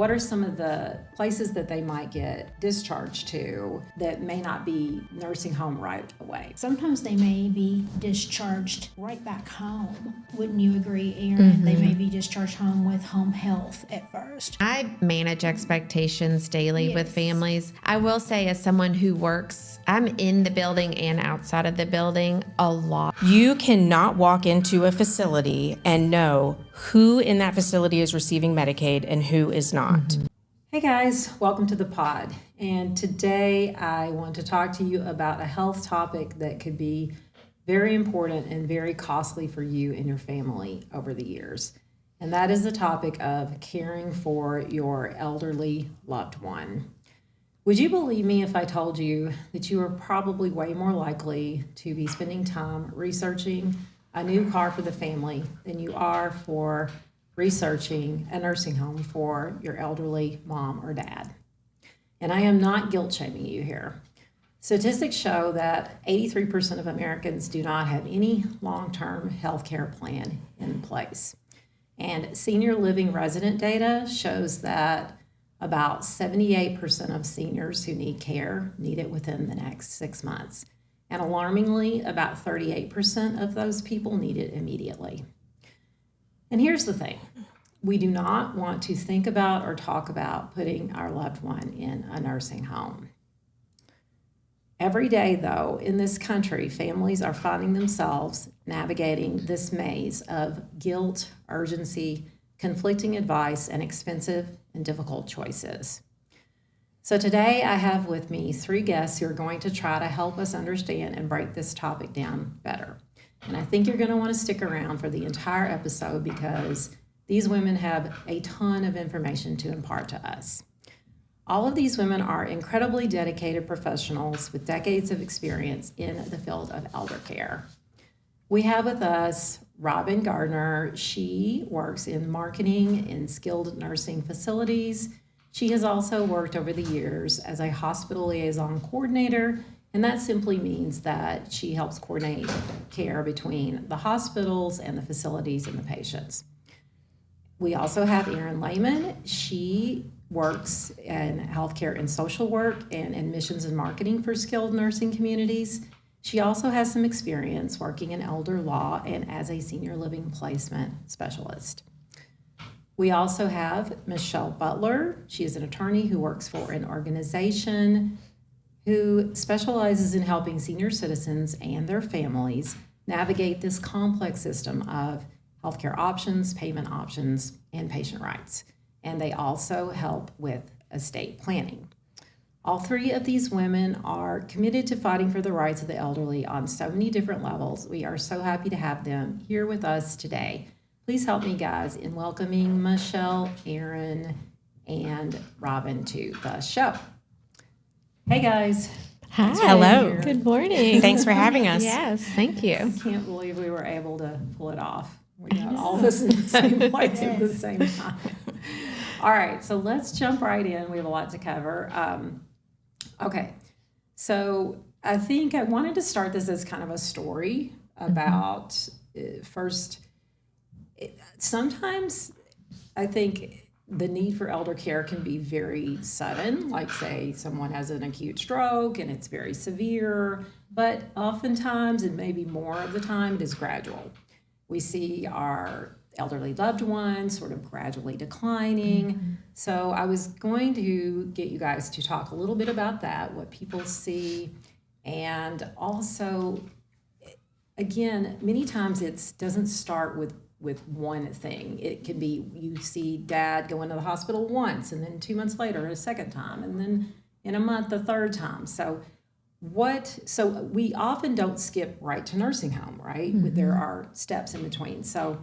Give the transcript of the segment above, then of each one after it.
What are some of the places that they might get discharged to that may not be nursing home right away? Sometimes they may be discharged right back home. Wouldn't you agree, Erin? They may be discharged home with home health at first. I manage expectations daily with Yes. families. I will say, as someone who works, I'm in the building and outside of the building a lot. You cannot walk into a facility and know who in that facility is receiving Medicaid and who is not. Hey guys, welcome to the pod. And today I want to talk to you about a health topic that could be very important and very costly for you and your family over the years. And that is the topic of caring for your elderly loved one. Would you believe me if I told you that you are probably way more likely to be spending time researching a new car for the family than you are for researching a nursing home for your elderly mom or dad? And I am not guilt shaming you here. Statistics show that 83% of Americans do not have any long-term health care plan in place. And senior living resident data shows that about 78% of seniors who need care need it within the next 6 months. And alarmingly, about 38% of those people need it immediately. And here's the thing. We do not want to think about or talk about putting our loved one in a nursing home. Every day, though, in this country, families are finding themselves navigating this maze of guilt, urgency, conflicting advice, and expensive and difficult choices. So today I have with me 3 guests who are going to try to help us understand and break this topic down better. And I think you're going to want to stick around for the entire episode because these women have a ton of information to impart to us. All of these women are incredibly dedicated professionals with decades of experience in the field of elder care. We have with us Robin Gardner. She works in marketing in skilled nursing facilities. She has also worked over the years as a hospital liaison coordinator, and that simply means that she helps coordinate care between the hospitals and the facilities and the patients. We also have Erin Lamon. She works in healthcare and social work and admissions and marketing for skilled nursing communities. She also has some experience working in elder law and as a senior living placement specialist. We also have Michelle Butler. She is an attorney who works for an organization who specializes in helping senior citizens and their families navigate this complex system of healthcare options, payment options, and patient rights. And they also help with estate planning. All 3 of these women are committed to fighting for the rights of the elderly on so many different levels. We are so happy to have them here with us today. Please help me, guys, in welcoming Michelle, Erin, and Robin to the show. Hey, guys. Hi. Hello. Good morning. Thanks for having us. Yes, thank you. I can't believe we were able to pull it off. We got all this in the same place at the same time. All right, so let's jump right in. We have a lot to cover. Okay, so I think I wanted to start this as kind of a story about first. Sometimes I think the need for elder care can be very sudden, like say someone has an acute stroke and it's very severe, but oftentimes, and maybe more of the time, it is gradual. We see our elderly loved ones sort of gradually declining. So I was going to get you guys to talk a little bit about that, what people see, and also, again, many times it doesn't start with one thing. It can be you see dad go into the hospital once, and then 2 months later a second time, and then in a month the third time. So we often don't skip right to nursing home, right? There are steps in between. So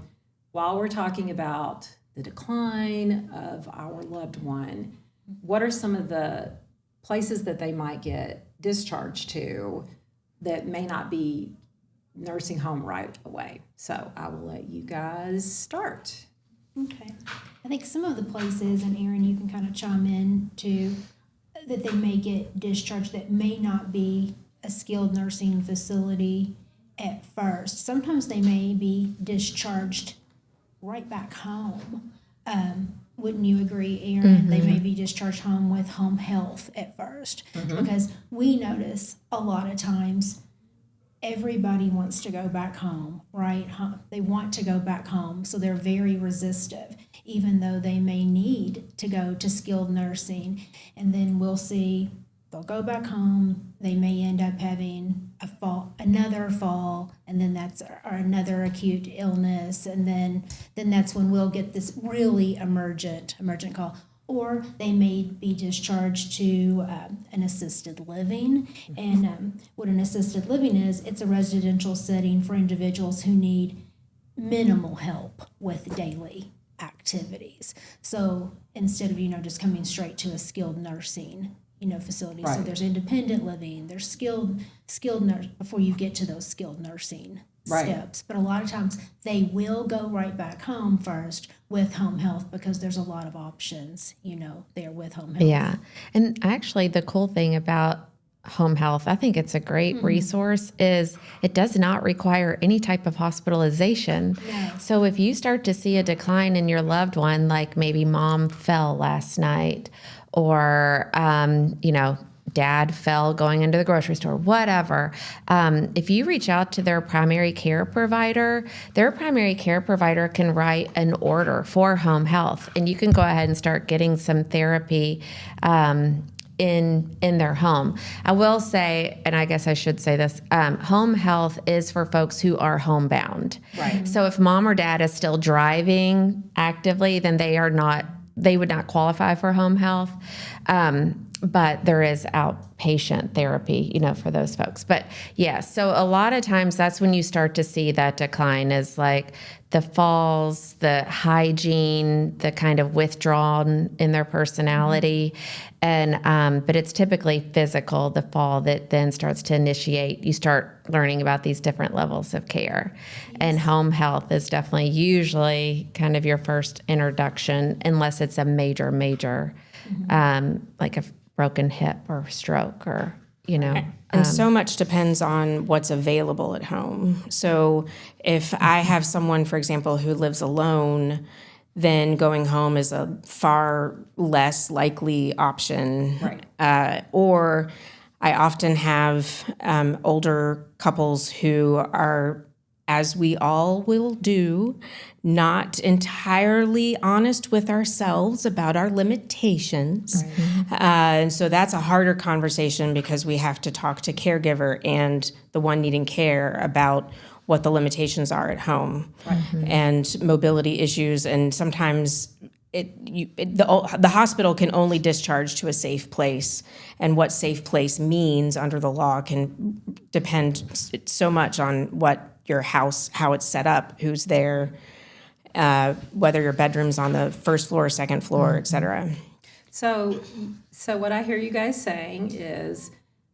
while we're talking about the decline of our loved one, what are some of the places that they might get discharged to that may not be nursing home right away? So I will let you guys start. Okay. I think some of the places, and Erin, you can kind of chime in too, that they may get discharged that may not be a skilled nursing facility at first. Sometimes they may be discharged right back home. wouldn't you agree, Erin? They may be discharged home with home health at first, because we notice a lot of times everybody wants to go back home, right? They want to go back home, so they're very resistive, even though they may need to go to skilled nursing. And then we'll see they'll go back home. They may end up having another fall, and then that's or another acute illness, and then that's when we'll get this really emergent call. Or they may be discharged to an assisted living. And what an assisted living is, it's a residential setting for individuals who need minimal help with daily activities. So instead of, just coming straight to a skilled nursing, facility. So there's independent living, there's skilled nurse before you get to those skilled nursing steps. But a lot of times they will go right back home first with home health, because there's a lot of options, there with home health. Yeah. And actually the cool thing about home health, I think it's a great resource, is it does not require any type of hospitalization. No. So if you start to see a decline in your loved one, like maybe mom fell last night, or, dad fell going into the grocery store, whatever. If you reach out to their primary care provider can write an order for home health, and you can go ahead and start getting some therapy in their home. I will say, and I guess I should say this, home health is for folks who are homebound. Right. So if mom or dad is still driving actively, then they would not qualify for home health. But there is outpatient therapy, for those folks. But yeah, so a lot of times that's when you start to see that decline, is like the falls, the hygiene, the kind of withdrawn in their personality. And, but it's typically physical, the fall, that then starts to initiate. You start learning about these different levels of care. And home health is definitely usually kind of your first introduction, unless it's a major, like a broken hip or stroke, or, And so much depends on what's available at home. So if I have someone, for example, who lives alone, then going home is a far less likely option. Right. Or I often have older couples who are, as we all will do, not entirely honest with ourselves about our limitations. And so that's a harder conversation, because we have to talk to caregiver and the one needing care about what the limitations are at home and mobility issues. And sometimes the hospital can only discharge to a safe place, and what safe place means under the law can depend so much on what your house, how it's set up, who's there, whether your bedroom's on the first floor, second floor, et cetera. So what I hear you guys saying is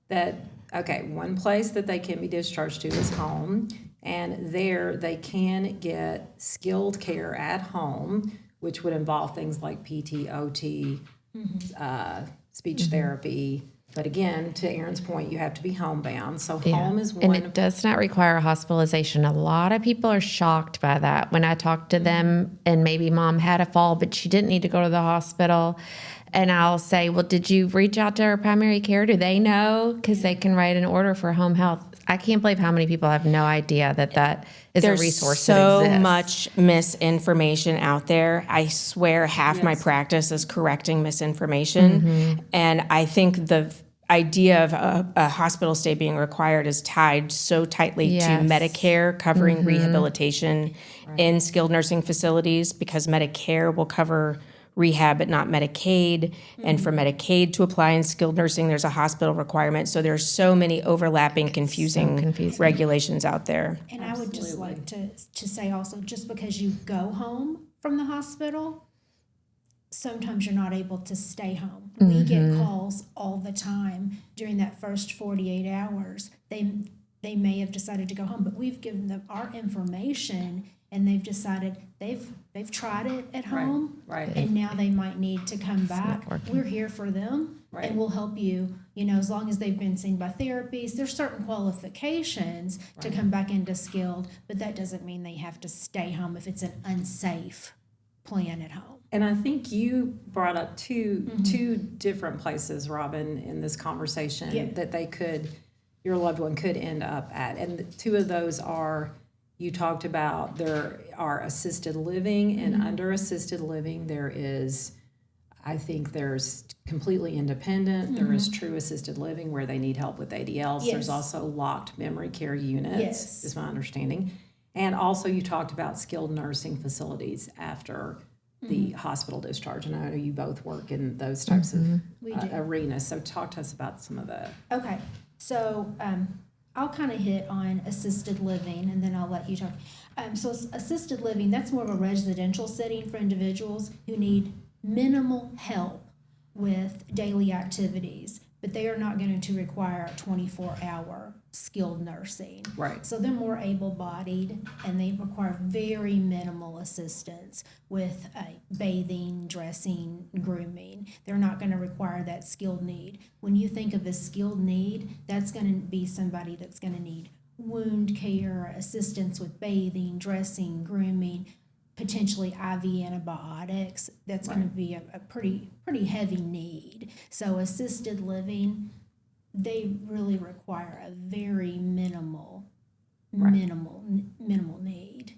that, okay, one place that they can be discharged to is home, and there they can get skilled care at home, which would involve things like PT, OT, speech therapy. But again, to Erin's point, you have to be homebound. So home is one. And it does not require hospitalization. A lot of people are shocked by that. When I talk to them, and maybe mom had a fall, but she didn't need to go to the hospital, and I'll say, well, did you reach out to her primary care? Do they know? Because they can write an order for home health. I can't believe how many people have no idea that is a resource that exists. There's so much misinformation out there. I swear half my practice is correcting misinformation. And I think the idea of a hospital stay being required is tied so tightly to Medicare covering rehabilitation in skilled nursing facilities, because Medicare will cover rehab but not Medicaid, and for Medicaid to apply in skilled nursing, there's a hospital requirement. So there's so many overlapping, confusing regulations out there. And I would just like to say also, just because you go home from the hospital, sometimes you're not able to stay home. We get calls all the time during that first 48 hours. They may have decided to go home, but we've given them our information, and they've decided they've tried it at home, and now they might need to come back. We're here for them, and we'll help you, as long as they've been seen by therapies. There's certain qualifications to come back into skilled, but that doesn't mean they have to stay home if it's an unsafe plan at home. And I think you brought up two different places, Robin, in this conversation that your loved one could end up at. And the two of those are, you talked about there are assisted living, and under assisted living there is, I think there's completely independent. There is true assisted living where they need help with ADLs. There's also locked memory care units, is my understanding. And also you talked about skilled nursing facilities after the hospital discharge. And I know you both work in those types of arenas. So talk to us about some of the... Okay. So I'll kind of hit on assisted living, and then I'll let you talk. So assisted living, that's more of a residential setting for individuals who need minimal help with daily activities, but they are not going to require 24-hour skilled nursing. Right. So they're more able-bodied, and they require very minimal assistance with bathing, dressing, grooming. They're not going to require that skilled need. When you think of a skilled need, that's going to be somebody that's going to need wound care, assistance with bathing, dressing, grooming, potentially IV antibiotics. That's going to be a pretty heavy need. So assisted living, they really require a very minimal need.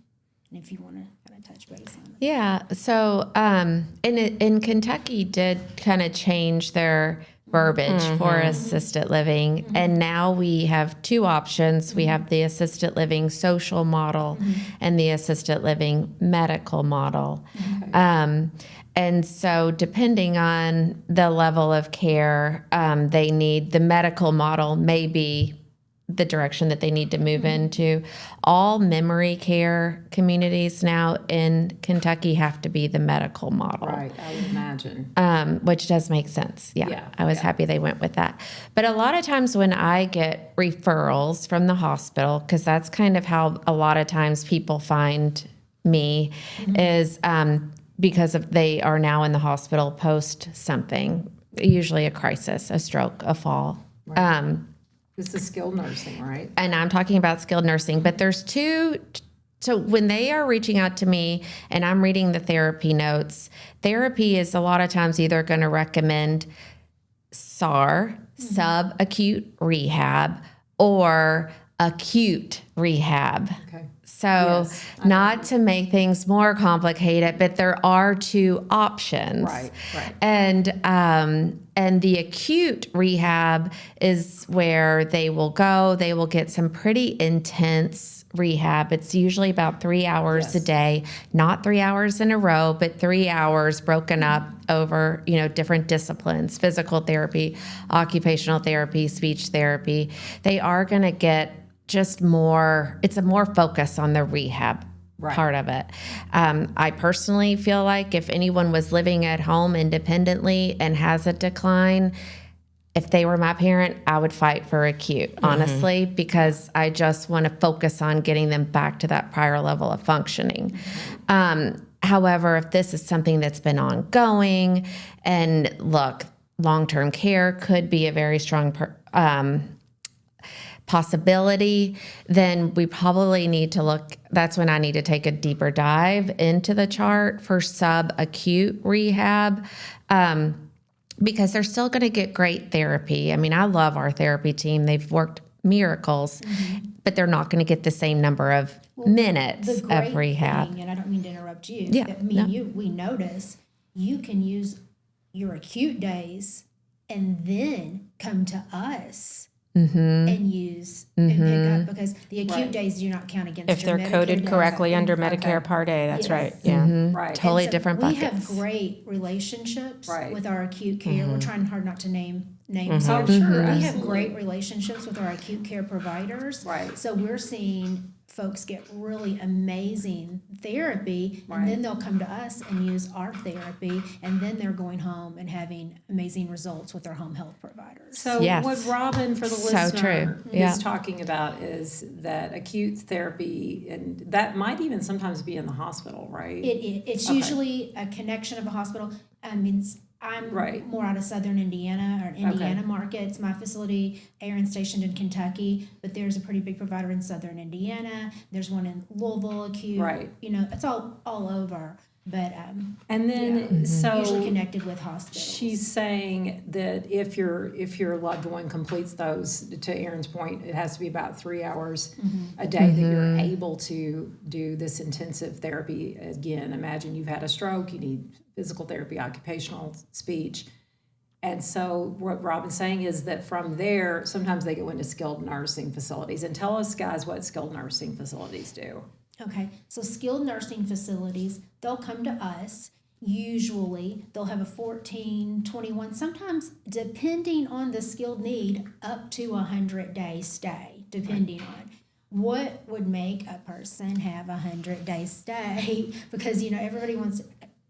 And if you want to kind of touch base on it. Yeah. So in Kentucky did kind of change their verbiage for assisted living. And now we have two options. We have the assisted living social model and the assisted living medical model. And so depending on the level of care they need, the medical model may be the direction that they need to move into. All memory care communities now in Kentucky have to be the medical model. Right, I would imagine. Which does make sense. Yeah. I was happy they went with that. But a lot of times when I get referrals from the hospital, because that's kind of how a lot of times people find me, is because they are now in the hospital post something, usually a crisis, a stroke, a fall. Right. This is skilled nursing, right? And I'm talking about skilled nursing, but there's two. So when they are reaching out to me and I'm reading the therapy notes, therapy is a lot of times either going to recommend SAR, subacute rehab, or acute rehab. Okay. So not to make things more complicated, but there are two options. Right. And the acute rehab is where they will go. They will get some pretty intense rehab. It's usually about 3 hours a day, not 3 hours in a row, but 3 hours broken up over, different disciplines, physical therapy, occupational therapy, speech therapy. They are going to get just more, it's a more focus on the rehab part of it. I personally feel like if anyone was living at home independently and has a decline, if they were my parent, I would fight for acute, honestly, because I just want to focus on getting them back to that prior level of functioning. However, if this is something that's been ongoing, and look, long-term care could be a very strong possibility, then we probably need to look, that's when I need to take a deeper dive into the chart for subacute rehab, because they're still going to get great therapy. I mean, I love our therapy team. They've worked miracles, but they're not going to get the same number of minutes of rehab. Thing, and I don't mean to interrupt you, that me and you, we notice you can use your acute days and then come to us and use and pick up, because the acute days do not count against If your they're Medicare coded days. correctly under Medicare Part A, that's right. Yeah. Right. Totally And so different we buckets. have great relationships Right. with our acute care. We're trying hard not to name names. Oh, here. sure, We have absolutely. great relationships with our acute care providers. Right. So we're seeing folks get really amazing therapy, and then they'll come to us and use our therapy, and then they're going home and having amazing results with their home health providers. So Yes. what Robin, for the So listener, true. Yeah. is talking about is that acute therapy, and that might even sometimes be in the hospital, right? It's usually a connection of a hospital. I mean, I'm Right. more out of southern Indiana or Indiana markets. My facility, Erin's stationed in Kentucky, but there's a pretty big provider in southern Indiana. There's one in Louisville, Acute. Right. It's all over. But And then, usually so connected with hospitals. she's saying that if your loved one completes those, to Erin's point, it has to be about 3 hours a day that you're able to do this intensive therapy. Again, imagine you've had a stroke, you need physical therapy, occupational speech. And so what Robin's saying is that from there, sometimes they go into skilled nursing facilities. And tell us, guys, what skilled nursing facilities do. Okay, so skilled nursing facilities, they'll come to us. Usually, they'll have a 14, 21, sometimes, depending on the skilled need, up to 100-day stay, depending on what would make a person have a 100-day stay. Because, everybody wants,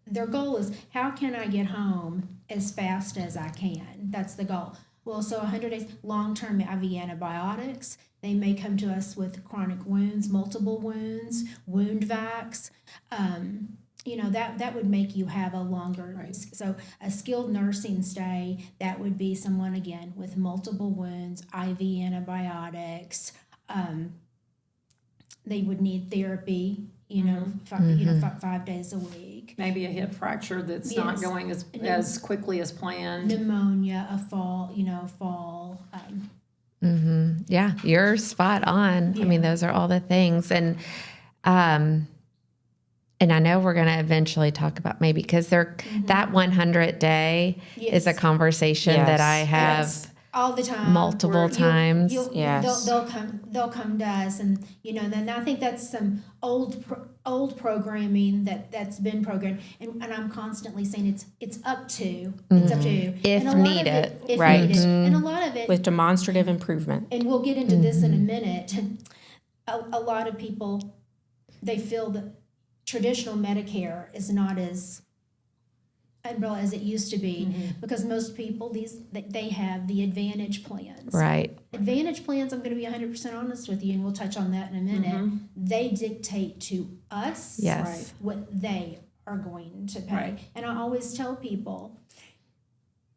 their goal is, how can I get home as fast as I can? That's the goal. Well, so 100 days, long-term IV antibiotics. They may come to us with chronic wounds, multiple wounds, wound vacs. That would make you have a longer. Right. So a skilled nursing stay, that would be someone, again, with multiple wounds, IV antibiotics. They would need therapy, 5 days a week. Maybe a hip fracture that's not Yes. going as quickly as planned. Pneumonia, a fall. Yeah, you're spot on. I mean, those are all the things. And I know we're going to eventually talk about maybe because that 100 day is a Yes. conversation that I have Yes. all the time, multiple times. Yes. They'll come to us, and then I think that's some old programming that's been programmed, and I'm constantly saying it's up to If and a lot of needed. it, if Right. needed. And a lot of it, With demonstrative improvement. and we'll get into this in a minute. A lot of people, they feel that traditional Medicare is not as umbrella as it used to be, because most people they have the Advantage plans. Right. Advantage plans, I'm going to be 100% honest with you, and we'll touch on that in a minute. They dictate to us Yes. what they are going to pay. Right. And I always tell people,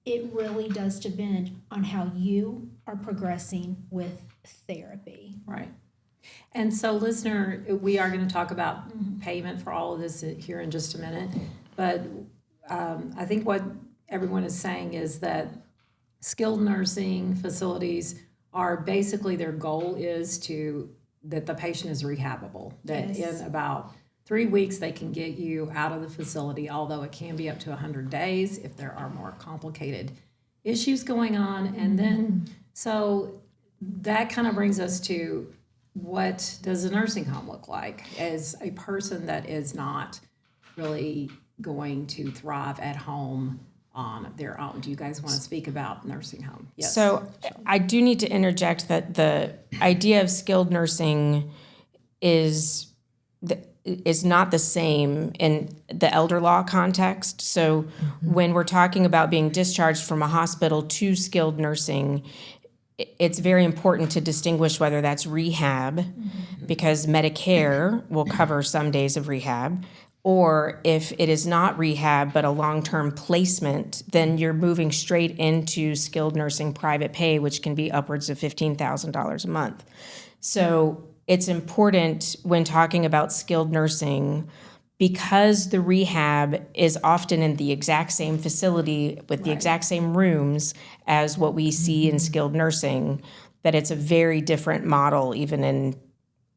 it really does depend on how you are progressing with therapy. Right. And so, listener, we are going to talk about payment for all of this here in just a minute. But I think what everyone is saying is that skilled nursing facilities are basically, their goal is that the patient is rehabable, that Yes. in about 3 weeks they can get you out of the facility, although it can be up to 100 days if there are more complicated issues going on. And then, so that kind of brings us to, what does a nursing home look like as a person that is not really going to thrive at home on their own? Do you guys want to speak about nursing home? Yes. So I do need to interject that the idea of skilled nursing is not the same in the elder law context. So when we're talking about being discharged from a hospital to skilled nursing, it's very important to distinguish whether that's rehab, because Medicare will cover some days of rehab, or if it is not rehab but a long-term placement, then you're moving straight into skilled nursing private pay, which can be upwards of $15,000 a month. So it's important when talking about skilled nursing, because the rehab is often in the exact same facility with the exact same rooms as what we see in skilled nursing, that it's a very different model even in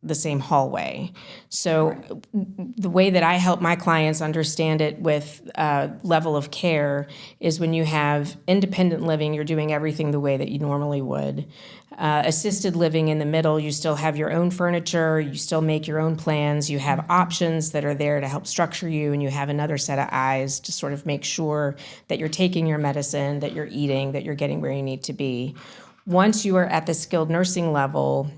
the same hallway. So the way that I help my clients understand it with level of care is, when you have independent living, you're doing everything the way that you normally would. Assisted living in the middle, you still have your own furniture, you still make your own plans, you have options that are there to help structure you, and you have another set of eyes to sort of make sure that you're taking your medicine, that you're eating, that you're getting where you need to be. Once you are at the skilled nursing level,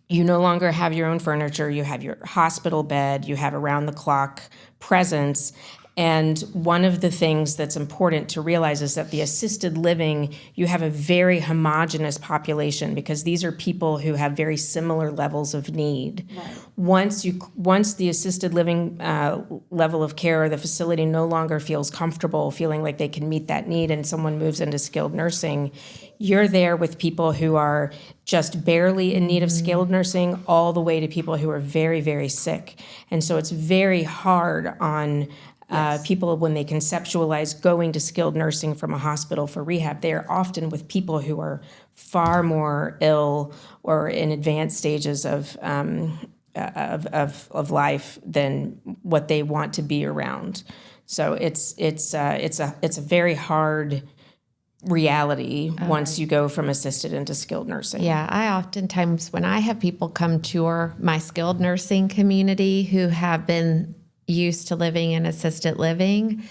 you no longer have your own furniture, you have your hospital bed, you have around-the-clock presence, And one of the things that's important to realize is that the assisted living, you have a very homogeneous population because these are people who have very similar levels of need. Right. Once the assisted living level of care or the facility no longer feels comfortable feeling like they can meet that need and someone moves into skilled nursing, you're there with people who are just barely in need of skilled nursing all the way to people who are very, very sick. And so it's very hard on people when they conceptualize going to skilled nursing from a hospital for rehab. They are often with people who are far more ill or in advanced stages of life than what they want to be around. So it's a very hard reality once you go from assisted into skilled nursing. Yeah, I oftentimes, when I have people come tour my skilled nursing community who have been used to living in assisted living,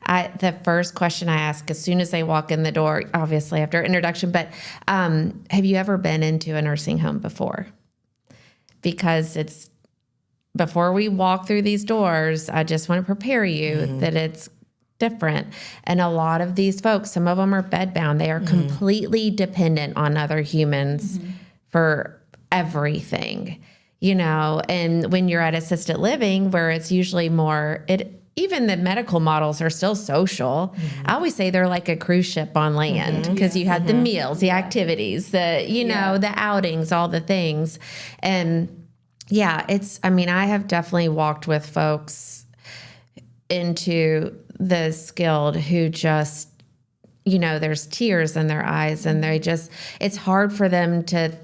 the first question I ask as soon as they walk in the door, obviously after introduction, but have you ever been into a nursing home before? Because it's, before we walk through these doors, I just want to prepare you that it's different. And a lot of these folks, some of them are bedbound. They are completely dependent on other humans for everything, and when you're at assisted living where it's usually more, even the medical models are still social. I always say they're like a cruise ship on land because you have the meals, the activities, the outings, all the things. And I have definitely walked with folks into the skilled who just, there's tears in their eyes and it's hard for them to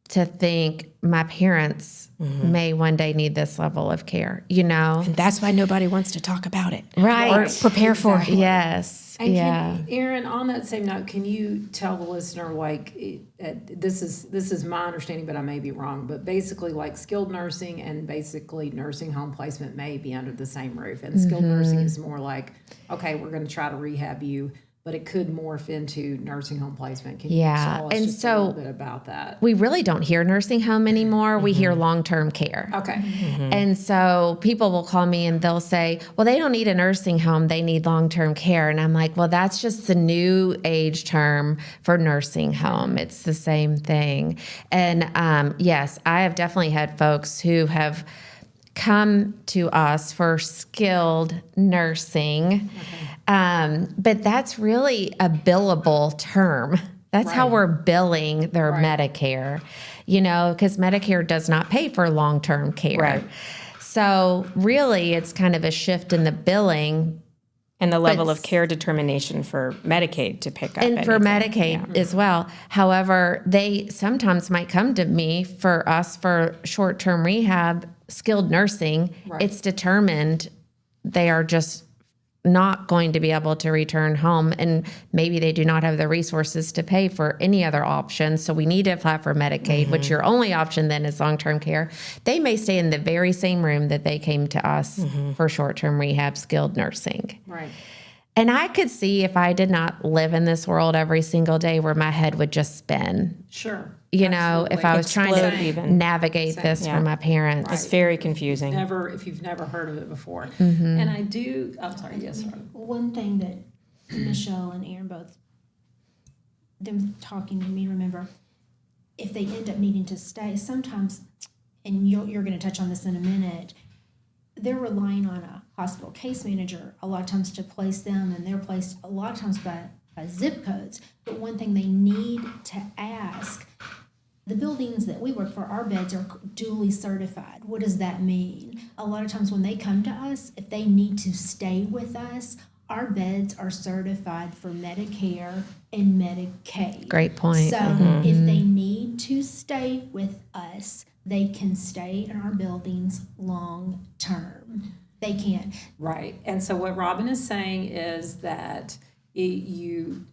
think my parents may one day need this level of care, And that's why nobody wants to talk about it. Right. Or prepare for it. Yes. And Erin, on that same note, can you tell the listener, this is my understanding, but I may be wrong, but basically like skilled nursing and basically nursing home placement may be under the same roof. And skilled nursing is more like, okay, we're going to try to rehab you, but it could morph into nursing home placement. Can you tell us just a little bit about that? We really don't hear nursing home anymore. We hear long-term care. Okay. And so people will call me and they'll say, well, they don't need a nursing home. They need long-term care. And I'm like, well, that's just the new age term for nursing home. It's the same thing. And yes, I have definitely had folks who have come to us for skilled nursing. But that's really a billable term. That's how we're billing their Medicare, because Medicare does not pay for long-term care. Right. So really it's kind of a shift in the billing. And the level of care determination for Medicaid to pick up. And for Medicaid as well. However, they sometimes might come to me for short-term rehab, skilled nursing. Right. It's determined they are just not going to be able to return home, and maybe they do not have the resources to pay for any other option. So we need to apply for Medicaid, which your only option then is long-term care. They may stay in the very same room that they came to us for short-term rehab, skilled nursing. Right. And I could see if I did not live in this world every single day where my head would just spin. Sure. If I was trying to even. navigate this for my parents. It's very confusing. If you've never heard of it before. And I'm sorry, yes, Robin. One thing that Michelle and Erin both, them talking to me, remember, if they end up needing to stay, sometimes, and you're going to touch on this in a minute, they're relying on a hospital case manager a lot of times to place them, and they're placed a lot of times by zip codes. But one thing they need to ask, the buildings that we work for, our beds are duly certified. What does that mean? A lot of times when they come to us, if they need to stay with us, our beds are certified for Medicare and Medicaid. Great point. So if they need to stay with us, they can stay in our buildings long term. They can. Right. And so what Robin is saying is that you,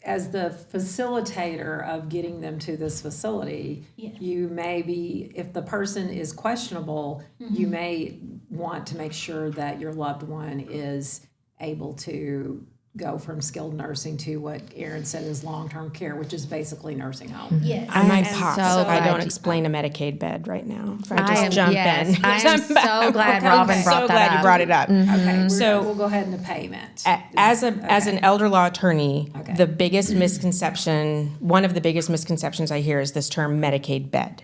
as the facilitator of getting them to this facility, you may be, if the person is questionable, you may want to make sure that your loved one is able to go from skilled nursing to what Erin said is long-term care, which is basically nursing home. Yes. I might am pause so if I glad don't you- explain a Medicaid bed right now. If I I just am- jump yes, in. I am so glad Okay. Robin I'm brought so that glad up. you brought it up. Okay, So- we'll go ahead into payment. As an elder law attorney, Okay. the biggest misconception, one of the biggest misconceptions I hear is this term Medicaid bed.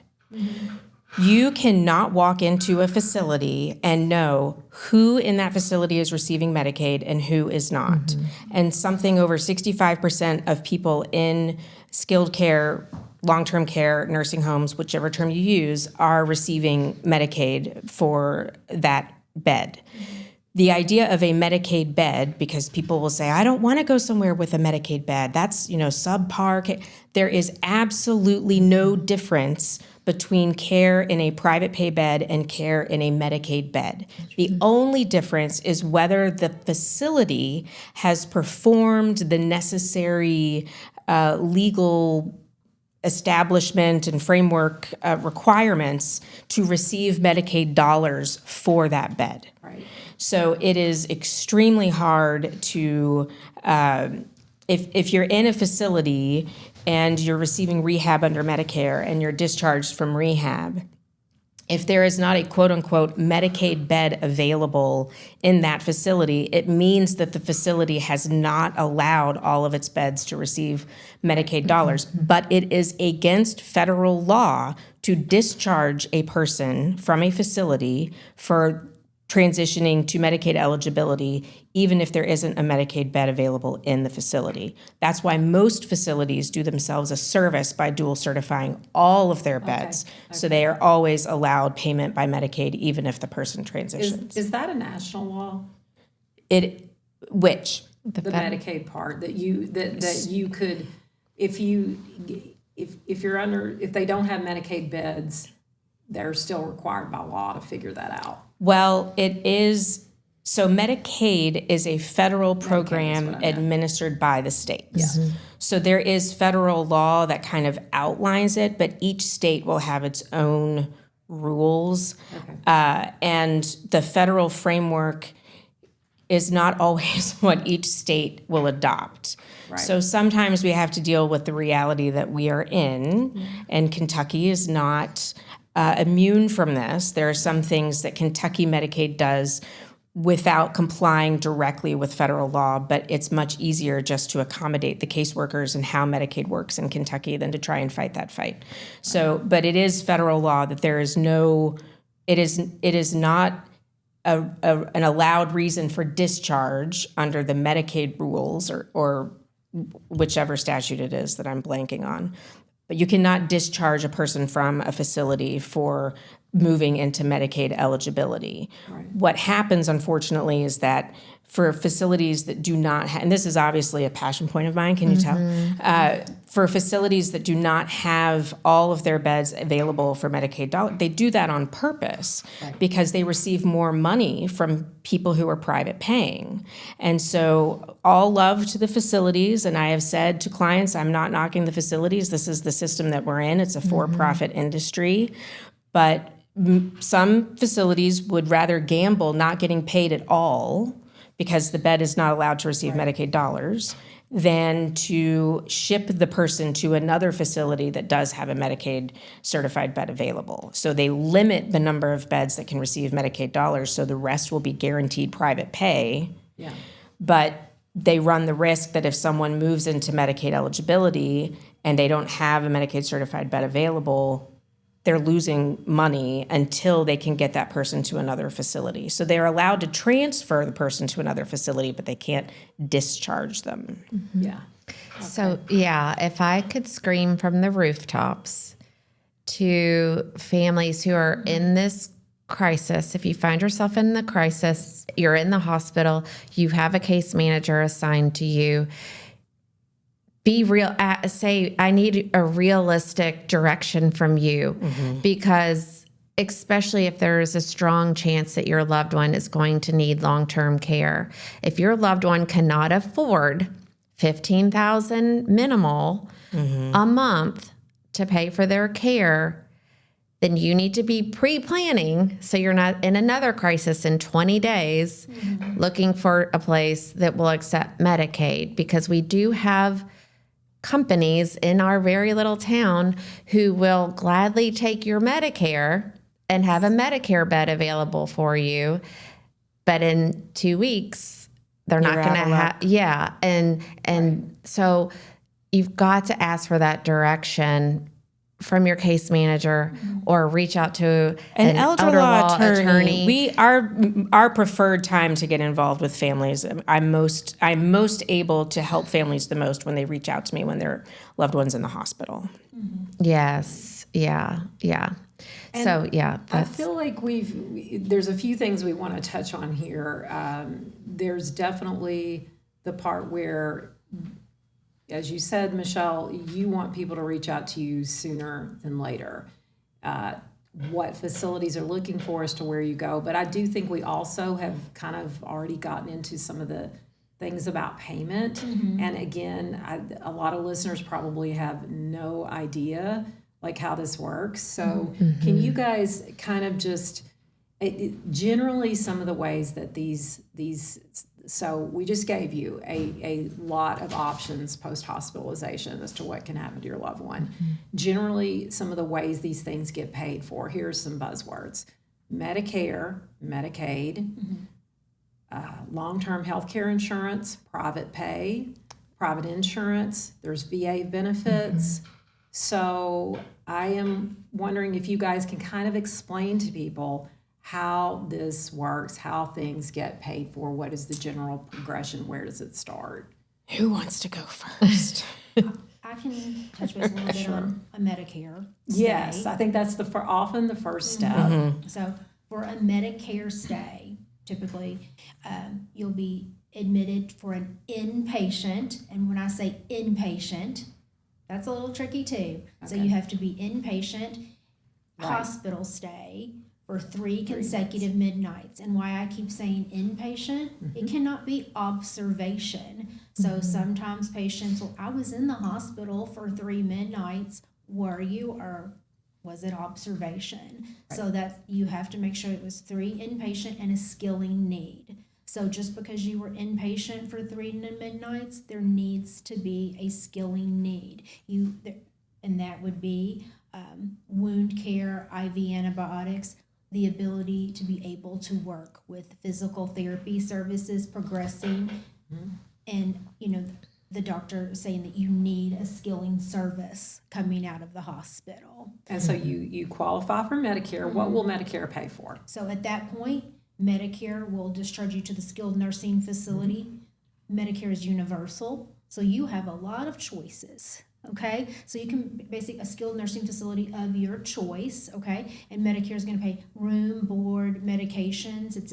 You cannot walk into a facility and know who in that facility is receiving Medicaid and who is not. And something over 65% of people in skilled care, long-term care, nursing homes, whichever term you use, are receiving Medicaid for that bed. The idea of a Medicaid bed, because people will say, I don't want to go somewhere with a Medicaid bed. That's, subpar care. There is absolutely no difference between care in a private pay bed and care in a Medicaid bed. The only difference is whether the facility has performed the necessary legal establishment and framework requirements to receive Medicaid dollars for that bed. Right. So it is extremely hard to, if you're in a facility and you're receiving rehab under Medicare and you're discharged from rehab, if there is not a quote-unquote Medicaid bed available in that facility, it means that the facility has not allowed all of its beds to receive Medicaid dollars. But it is against federal law to discharge a person from a facility for transitioning to Medicaid eligibility, even if there isn't a Medicaid bed available in the facility. That's why most facilities do themselves a service by dual certifying all of their beds. So they are always allowed payment by Medicaid, even if the person transitions. Is that a national law? Which? The Medicaid part that you could, if they don't have Medicaid beds, they're still required by law to figure that out. Well, it is, so Medicaid is a federal program what I meant. administered by the states. So there is federal law that kind of outlines it, but each state will have its own rules. And the federal framework is not always what each state will adopt. Right. So sometimes we have to deal with the reality that we are in, and Kentucky is not immune from this. There are some things that Kentucky Medicaid does without complying directly with federal law, but it's much easier just to accommodate the caseworkers and how Medicaid works in Kentucky than to try and fight that fight. So, but it is federal law that there is no, it is not an allowed reason for discharge under the Medicaid rules or whichever statute it is that I'm blanking on. But you cannot discharge a person from a facility for moving into Medicaid eligibility. Right. What happens, unfortunately, is that for facilities that do not have, and this is obviously a passion point of mine, can you tell? For facilities that do not have all of their beds available for Medicaid dollars, they do that on purpose because they receive more money from people who are private paying. And so all love to the facilities, and I have said to clients, I'm not knocking the facilities. This is the system that we're in. It's a for-profit industry. But some facilities would rather gamble not getting paid at all because the bed is not allowed to receive Medicaid dollars, than to ship the person to another facility that does have a Medicaid certified bed available. So they limit the number of beds that can receive Medicaid dollars, so the rest will be guaranteed private pay. Yeah. But they run the risk that if someone moves into Medicaid eligibility and they don't have a Medicaid certified bed available, they're losing money until they can get that person to another facility. So they're allowed to transfer the person to another facility, but they can't discharge them. Yeah. So, yeah, if I could scream from the rooftops to families who are in this crisis, if you find yourself in the crisis, you're in the hospital, you have a case manager assigned to you, be real, say, I need a realistic direction from you, because especially if there is a strong chance that your loved one is going to need long-term care. If your loved one cannot afford $15,000 minimal a month to pay for their care, then you need to be pre-planning so you're not in another crisis in 20 days looking for a place that will accept Medicaid, because we do have companies in our very little town who will gladly take your Medicare and have a Medicare bed available for you. But in 2 weeks, they're not going to have, yeah. And so you've got to ask for that direction from your case manager, or reach out to an elder law attorney. Our preferred time to get involved with families. I'm most able to help families the most when they reach out to me when their loved one's in the hospital. Yes. Yeah. Yeah. And so yeah, I feel like there's a few things we want to touch on here. There's definitely the part where, as you said, Michelle, you want people to reach out to you sooner than later. What facilities are looking for as to where you go. But I do think we also have kind of already gotten into some of the things about payment. And again, a lot of listeners probably have no idea like how this works. So can you guys kind of just, generally some of the ways that these so we just gave you a lot of options post-hospitalization as to what can happen to your loved one. Generally, some of the ways these things get paid for, here's some buzzwords: Medicare, Medicaid, long-term health care insurance, private pay, private insurance, there's VA benefits. So I am wondering if you guys can kind of explain to people how this works, how things get paid for, what is the general progression, where does it start? Who wants to go first? I can touch base a little bit on a Medicare stay. Yes, I think that's often the first step. So for a Medicare stay, typically you'll be admitted for an inpatient, and when I say inpatient, that's a little tricky too. So you have to be inpatient, hospital stay for 3 consecutive midnights. And why I keep saying inpatient, it cannot be observation. So sometimes patients will, I was in the hospital for 3 midnights. Were you, or was it observation? So that you have to make sure it was 3 inpatient and a skilling need. So just because you were inpatient for 3 midnights, there needs to be a skilling need. And that would be wound care, IV antibiotics, the ability to be able to work with physical therapy services progressing, and the doctor saying that you need a skilling service coming out of the hospital. And so you qualify for Medicare. What will Medicare pay for? So at that point, Medicare will discharge you to the skilled nursing facility. Medicare is universal, so you have a lot of choices. Okay, so you can basically a skilled nursing facility of your choice. Okay, and Medicare is going to pay room, board, medications. It's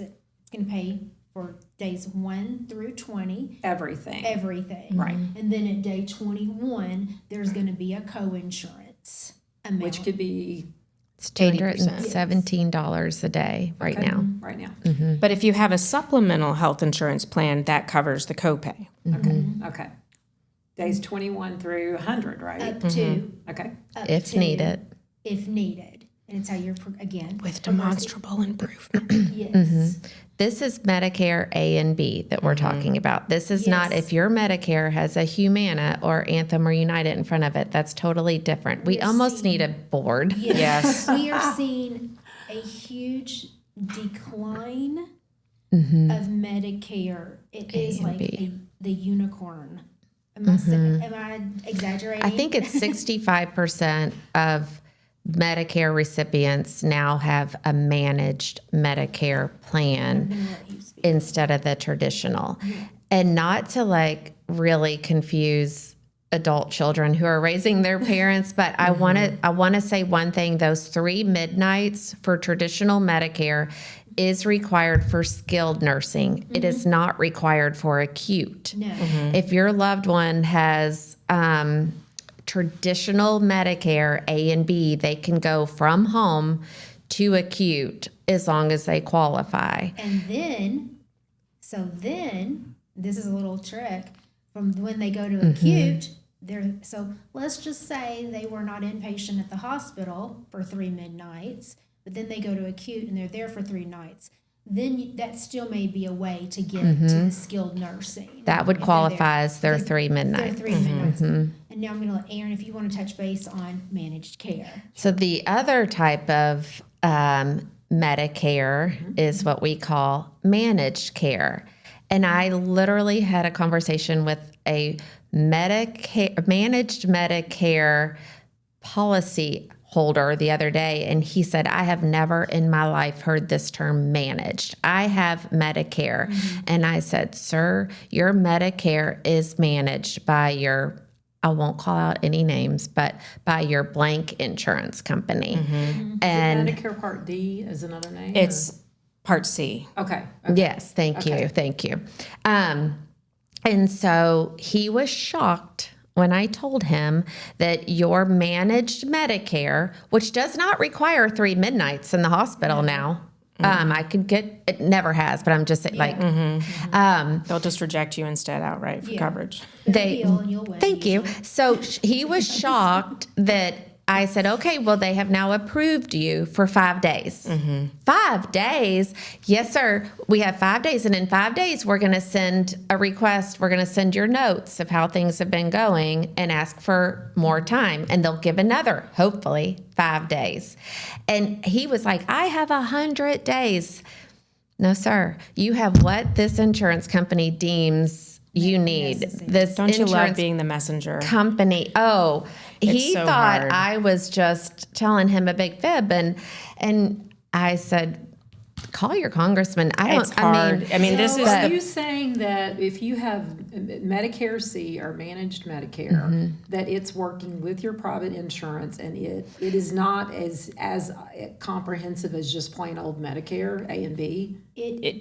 going to pay for days 1 through 20. Everything. Right. And then at day 21, there's going to be a co-insurance amount, Which could be it's $217 a day right now. Right now. But if you have a supplemental health insurance plan, that covers the copay. Okay. Days 21 through 100, right? up to Okay. If needed. If needed, and it's how you're again With demonstrable improvement. Yes. This is Medicare A and B that we're talking about. This is not Yes. if your Medicare has a Humana or Anthem or United in front of it. That's totally different. We We're almost seeing- need a board. Yes. We are seeing a huge decline of Medicare. It is like the unicorn. Am I exaggerating? I think it's 65% of Medicare recipients now have a managed Medicare plan instead of the traditional. And not to really confuse adult children who are raising their parents, but I want to say one thing: those 3 midnights for traditional Medicare is required for skilled nursing. It is not required for acute. No. If your loved one has traditional Medicare A and B, they can go from home to acute as long as they qualify. And then, this is a little trick. From when they go to acute, So let's just say they were not inpatient at the hospital for 3 midnights, but then they go to acute and they're there for 3 nights. Then that still may be a way to get to the skilled nursing. That would if they're qualify there. as their 3 They're midnights. 3 midnights. And now I'm going to let Erin, if you want to touch base on managed care. So the other type of Medicare is what we call managed care. And I literally had a conversation with a managed Medicare policy holder the other day, and he said, I have never in my life heard this term managed. I have Medicare. And I said, sir, your Medicare is managed by your, I won't call out any names, but by your blank insurance company. And Medicare Part D is another name? It's Part C. Okay. yes, thank you. And so he was shocked when I told him that your managed Medicare, which does not require 3 midnights in the hospital now, I could get, it never has, but I'm just saying, like, They'll just reject you instead outright for coverage. they, Appeal and you'll win thank you. usually. So he was shocked that I said, okay, well, they have now approved you for 5 days. 5 days? Yes, sir. We have 5 days. And in 5 days, we're going to send a request. We're going to send your notes of how things have been going and ask for more time. And they'll give another, hopefully, 5 days. And he was like, I have 100 days. No, sir. You have what this insurance company deems you need. This Don't you love insurance being the messenger? company. Oh, he so thought hard. I was just telling him a big fib, and I said, call your congressman. It's hard. I mean, this So is are the you saying that if you have Medicare C or managed Medicare, that it's working with your private insurance and it is not as comprehensive as just plain old Medicare A and B?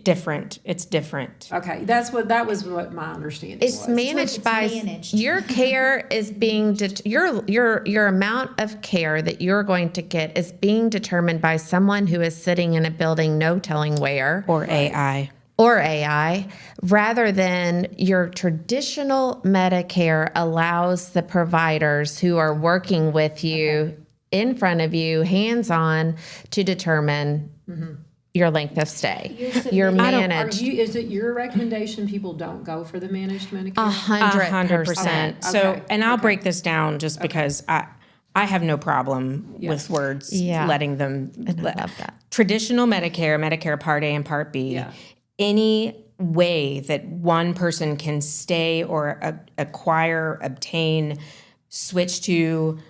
different. It's different. Okay, that was what my understanding It's was. managed It's by managed. your care is being your amount of care that you're going to get is being determined by someone who is sitting in a building, no telling where, Or AI. rather than your traditional Medicare allows the providers who are working with you in front of you, hands-on, to determine your length of stay. You're managed. Is it your recommendation people don't go for the managed Medicare? 100%. So, Okay. and I'll break this down just because I have no problem with words Yeah. letting them. I love that. Traditional Medicare, Medicare Part A and Part B, Yeah. any way that one person can stay or acquire, obtain, switch to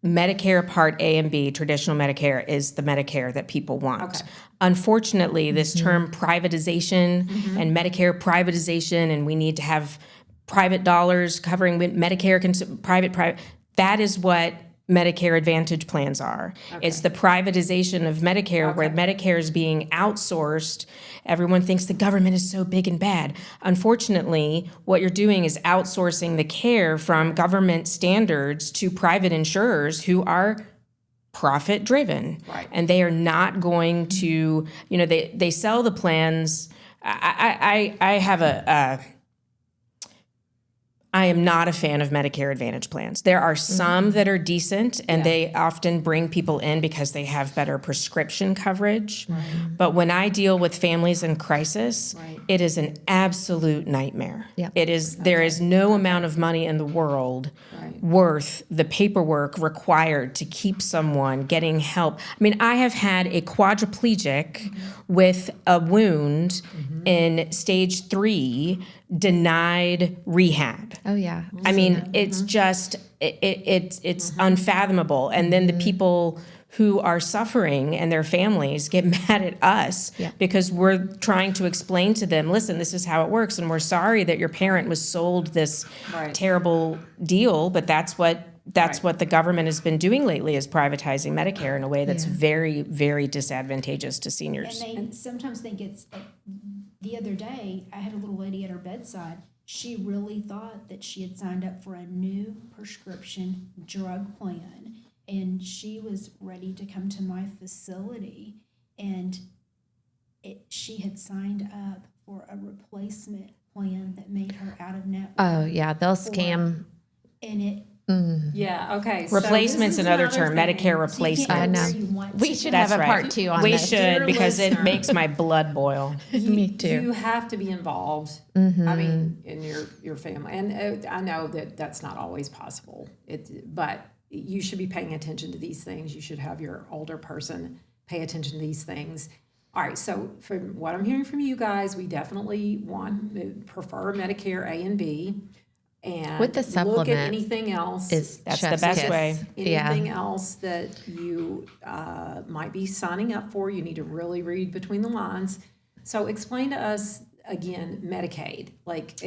Medicare Part A and B, traditional Medicare, is the Medicare that people want. Okay. Unfortunately, this term privatization and Medicare privatization, and we need to have private dollars covering Medicare, private, that is what Medicare Advantage plans are. It's the privatization of Medicare where Medicare is being outsourced. Everyone thinks the government is so big and bad. Unfortunately, what you're doing is outsourcing the care from government standards to private insurers who are profit driven. Right. And they are not going to, they sell the plans. I am not a fan of Medicare Advantage plans. There are some that are decent, and they often bring people in because they have better prescription coverage. But when I deal with families in crisis, it is an absolute nightmare. Yeah. It is. There is no amount of money in the world worth the paperwork required to keep someone getting help. I mean, I have had a quadriplegic with a wound in stage 3 denied rehab. Oh, yeah. I mean, it's just it's unfathomable. And then the people who are suffering and their families get mad at us because we're trying to explain to them, listen, this is how it works, and we're sorry that your parent was sold this terrible deal, but that's what the government has been doing lately, is privatizing Medicare in a way that's very, very disadvantageous to seniors. And they sometimes think it's, the other day, I had a little lady at her bedside. She really thought that she had signed up for a new prescription drug plan, and she was ready to come to my facility, and she had signed up for a replacement plan that made her out of network. Oh, yeah. They'll scam. and it. Yeah, okay. so Replacement's this is another term, thing. Medicare So you can't I replacement. go know. where you want We to should go. have a That's part right. 2 on We this. should, Dear because it listener. makes my blood boil. Me too. You have to be involved. I mean, in your family, and I know that that's not always possible. But you should be paying attention to these things. You should have your older person pay attention to these things. All right. So from what I'm hearing from you guys, we definitely prefer Medicare A and B, and With the look at supplement anything else. That's the chef's best kiss. way. Anything else that you might be signing up for, you need to really read between the lines. So explain to us again, Medicaid. Like,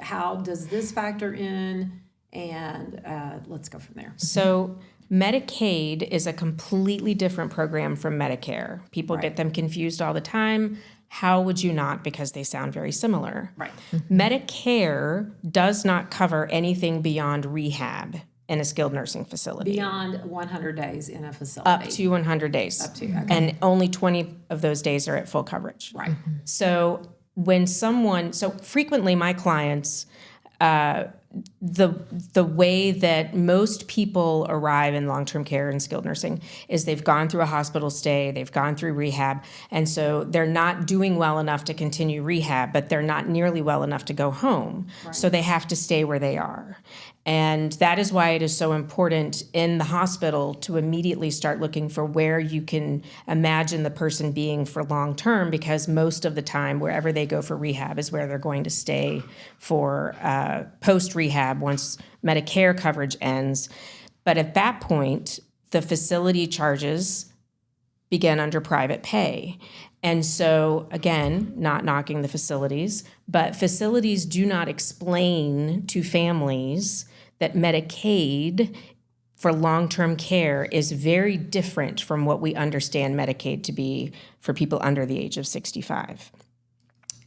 how does this factor in? And let's go from there. So Medicaid is a completely different program from Medicare. People get them confused all the time. How would you not? Because they sound very similar. Right. Medicare does not cover anything beyond rehab in a skilled nursing facility. Beyond 100 days in a facility. Up to 100 days. Up to, okay. And only 20 of those days are at full coverage. Right. So so frequently my clients, the way that most people arrive in long-term care and skilled nursing is they've gone through a hospital stay, they've gone through rehab, and so they're not doing well enough to continue rehab, but they're not nearly well enough to go home. Right. So they have to stay where they are. And that is why it is so important in the hospital to immediately start looking for where you can imagine the person being for long term, because most of the time, wherever they go for rehab is where they're going to stay for post rehab once Medicare coverage ends. But at that point, the facility charges begin under private pay. And so, again, not knocking the facilities, but facilities do not explain to families that Medicaid for long-term care is very different from what we understand Medicaid to be for people under the age of 65.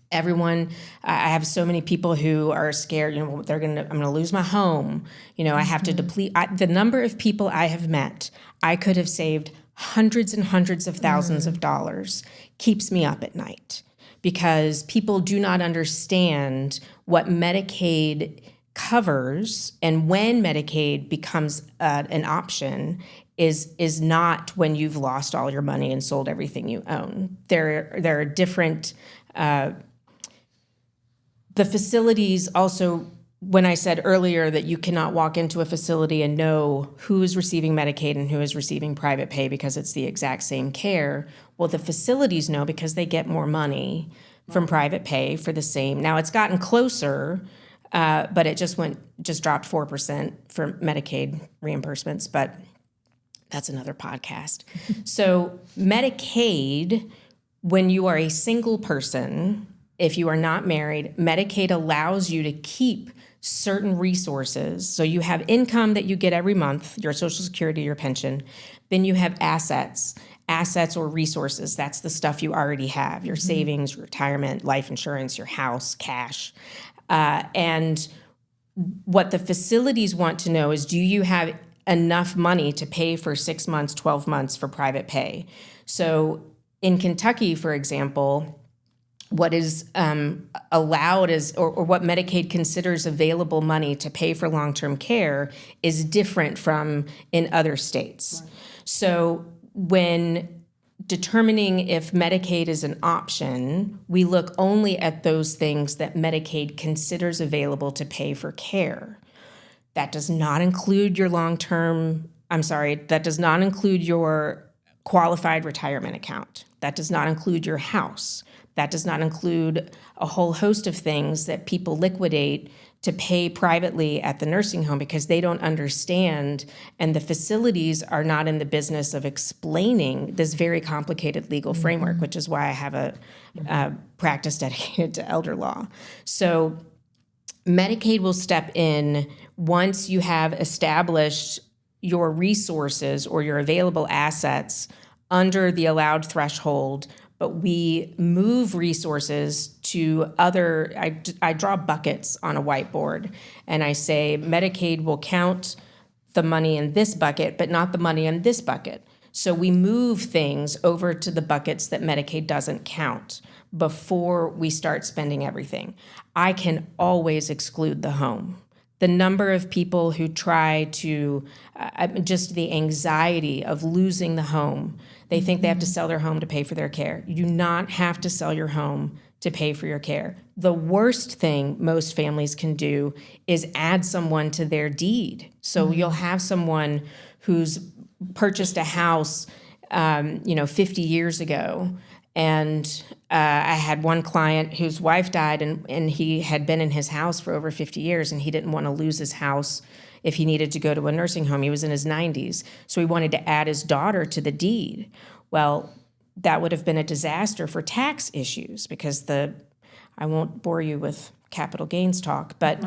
Everyone, I have so many people who are scared, I'm gonna lose my home. I have to deplete. The number of people I have met, I could have saved hundreds and hundreds of thousands of dollars, keeps me up at night, because people do not understand what Medicaid covers, and when Medicaid becomes an option is not when you've lost all your money and sold everything you own. There are different. The facilities also, when I said earlier that you cannot walk into a facility and know who is receiving Medicaid and who is receiving private pay because it's the exact same care, well, the facilities know because they get more money from private pay for the same. Now, it's gotten closer, but it just dropped 4% for Medicaid reimbursements, but that's another podcast. So Medicaid, when you are a single person, if you are not married, Medicaid allows you to keep certain resources. So you have income that you get every month, your Social Security, your pension. Then you have assets or resources. That's the stuff you already have, your savings, your retirement, life insurance, your house, cash. And what the facilities want to know is, do you have enough money to pay for 6 months, 12 months for private pay? So in Kentucky, for example, what is allowed is, or what Medicaid considers available money to pay for long-term care is different from in other states. Right. So when determining if Medicaid is an option, we look only at those things that Medicaid considers available to pay for care. That does not include your that does not include your qualified retirement account. That does not include your house. That does not include a whole host of things that people liquidate to pay privately at the nursing home because they don't understand, and the facilities are not in the business of explaining this very complicated legal framework, which is why I have a practice dedicated to elder law. So Medicaid will step in once you have established your resources or your available assets under the allowed threshold, but we move resources to other, I draw buckets on a whiteboard, and I say Medicaid will count the money in this bucket, but not the money in this bucket. So we move things over to the buckets that Medicaid doesn't count before we start spending everything. I can always exclude the home. the number of people who try to, just the anxiety of losing the home. They think they have to sell their home to pay for their care. You do not have to sell your home to pay for your care. The worst thing most families can do is add someone to their deed. So you'll have someone who's purchased a house, 50 years ago. And I had one client whose wife died, and he had been in his house for over 50 years, and he didn't want to lose his house if he needed to go to a nursing home. He was in his 90s, so he wanted to add his daughter to the deed. Well, that would have been a disaster for tax issues because I won't bore you with capital gains talk, but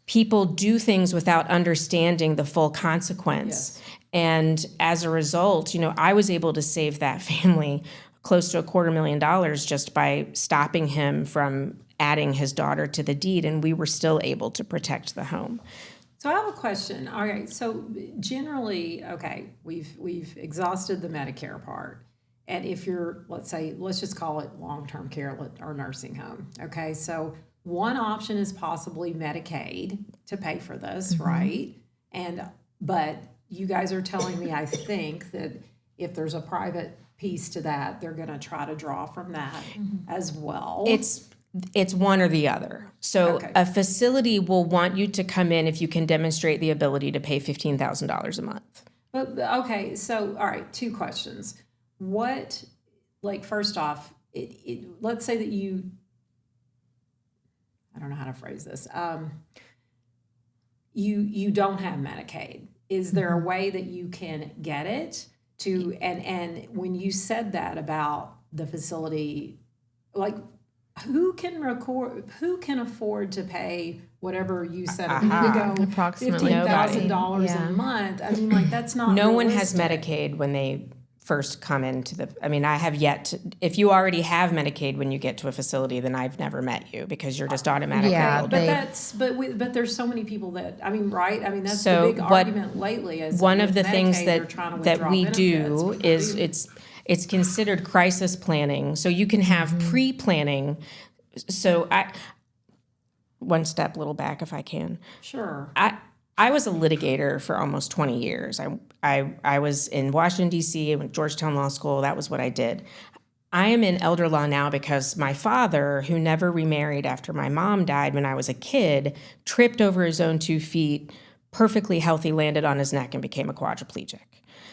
people do things without understanding the full consequence. Yes. And as a result, I was able to save that family close to $250,000 just by stopping him from adding his daughter to the deed, and we were still able to protect the home. So I have a question. All right. So generally, okay, we've exhausted the Medicare part. And if you're, let's just call it long-term care or nursing home. Okay. So one option is possibly Medicaid to pay for this, right? But you guys are telling me, I think, that if there's a private piece to that, they're going to try to draw from that as well. It's one or the other. So a facility will want you to come in if you can demonstrate the ability to pay $15,000 a month. But okay, so all right, two questions. What, first off, let's say that I don't know how to phrase this. You don't have Medicaid. Is there a way that you can get it to? And when you said that about the facility, who can afford to pay whatever you said a minute ago, approximately $15,000 a month? I mean, that's not No one realistic. has Medicaid when they first come into I have yet to, if you already have Medicaid when you get to a facility, then I've never met you because you're just automatically Yeah, But but there's so many people that, right? I mean, that's So the big argument lately is one of with the Medicaid, things they're trying to that withdraw we do benefits. is it's considered crisis planning. So you can have pre-planning. So one step a little back if I can. Sure. I was a litigator for almost 20 years. I was in Washington, D.C., I went to Georgetown Law School. That was what I did. I am in elder law now because my father, who never remarried after my mom died when I was a kid, tripped over his own 2 feet, perfectly healthy, landed on his neck, and became a quadriplegic.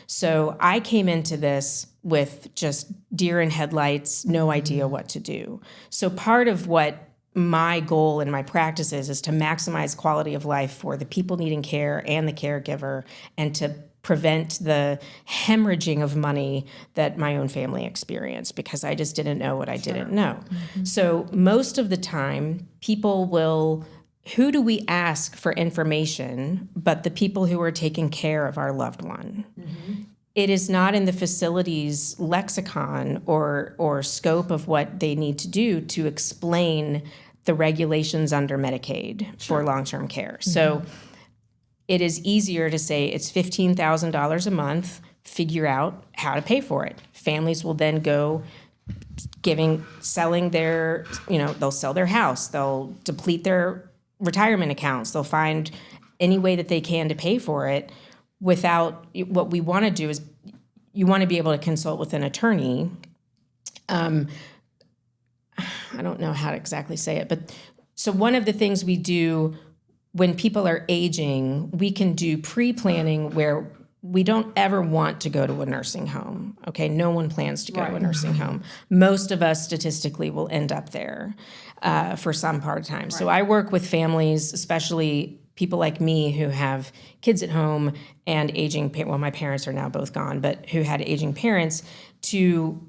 So I came into this with just deer in headlights, no idea what to do. So part of what my goal in my practice is to maximize quality of life for the people needing care and the caregiver, and to prevent the hemorrhaging of money that my own family experienced because I just didn't know what I didn't know. So most of the time, people will, who do we ask for information but the people who are taking care of our loved one? It is not in the facility's lexicon or scope of what they need to do to explain the regulations under Medicaid for long-term care. So it is easier to say it's $15,000 a month, figure out how to pay for it. Families will then go selling their, they'll sell their house, they'll deplete their retirement accounts, they'll find any way that they can to pay for it without, what we want to do is you want to be able to consult with an attorney. I don't know how to exactly say it, but so one of the things we do when people are aging, we can do pre-planning where we don't ever want to go to a nursing home. Okay, no one plans to go to a nursing home. Most of us statistically will end up there for some part of time. So I work with families, especially people like me who have kids at home and aging, well, my parents are now both gone, but who had aging parents, to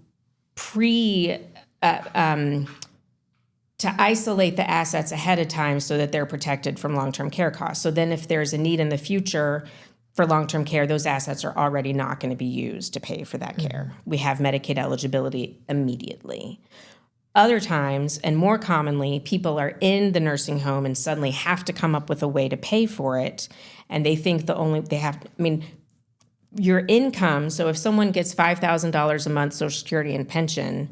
to isolate the assets ahead of time so that they're protected from long-term care costs. So then if there's a need in the future for long-term care, those assets are already not going to be used to pay for that care. We have Medicaid eligibility immediately. Other times, and more commonly, people are in the nursing home and suddenly have to come up with a way to pay for it, and they think your income, so if someone gets $5,000 a month, Social Security and pension,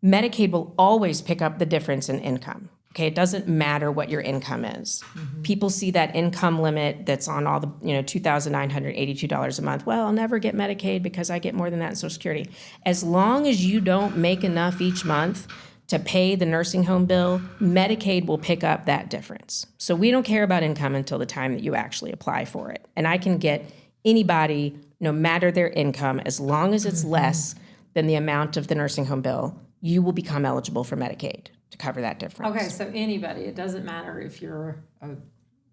Medicaid will always pick up the difference in income. Okay, it doesn't matter what your income is. People see that income limit that's on all the, $2,982 a month. Well, I'll never get Medicaid because I get more than that in Social Security. As long as you don't make enough each month to pay the nursing home bill, Medicaid will pick up that difference. So we don't care about income until the time that you actually apply for it. And I can get anybody, no matter their income, as long as it's less than the amount of the nursing home bill, you will become eligible for Medicaid to cover that difference. Okay, so anybody, it doesn't matter if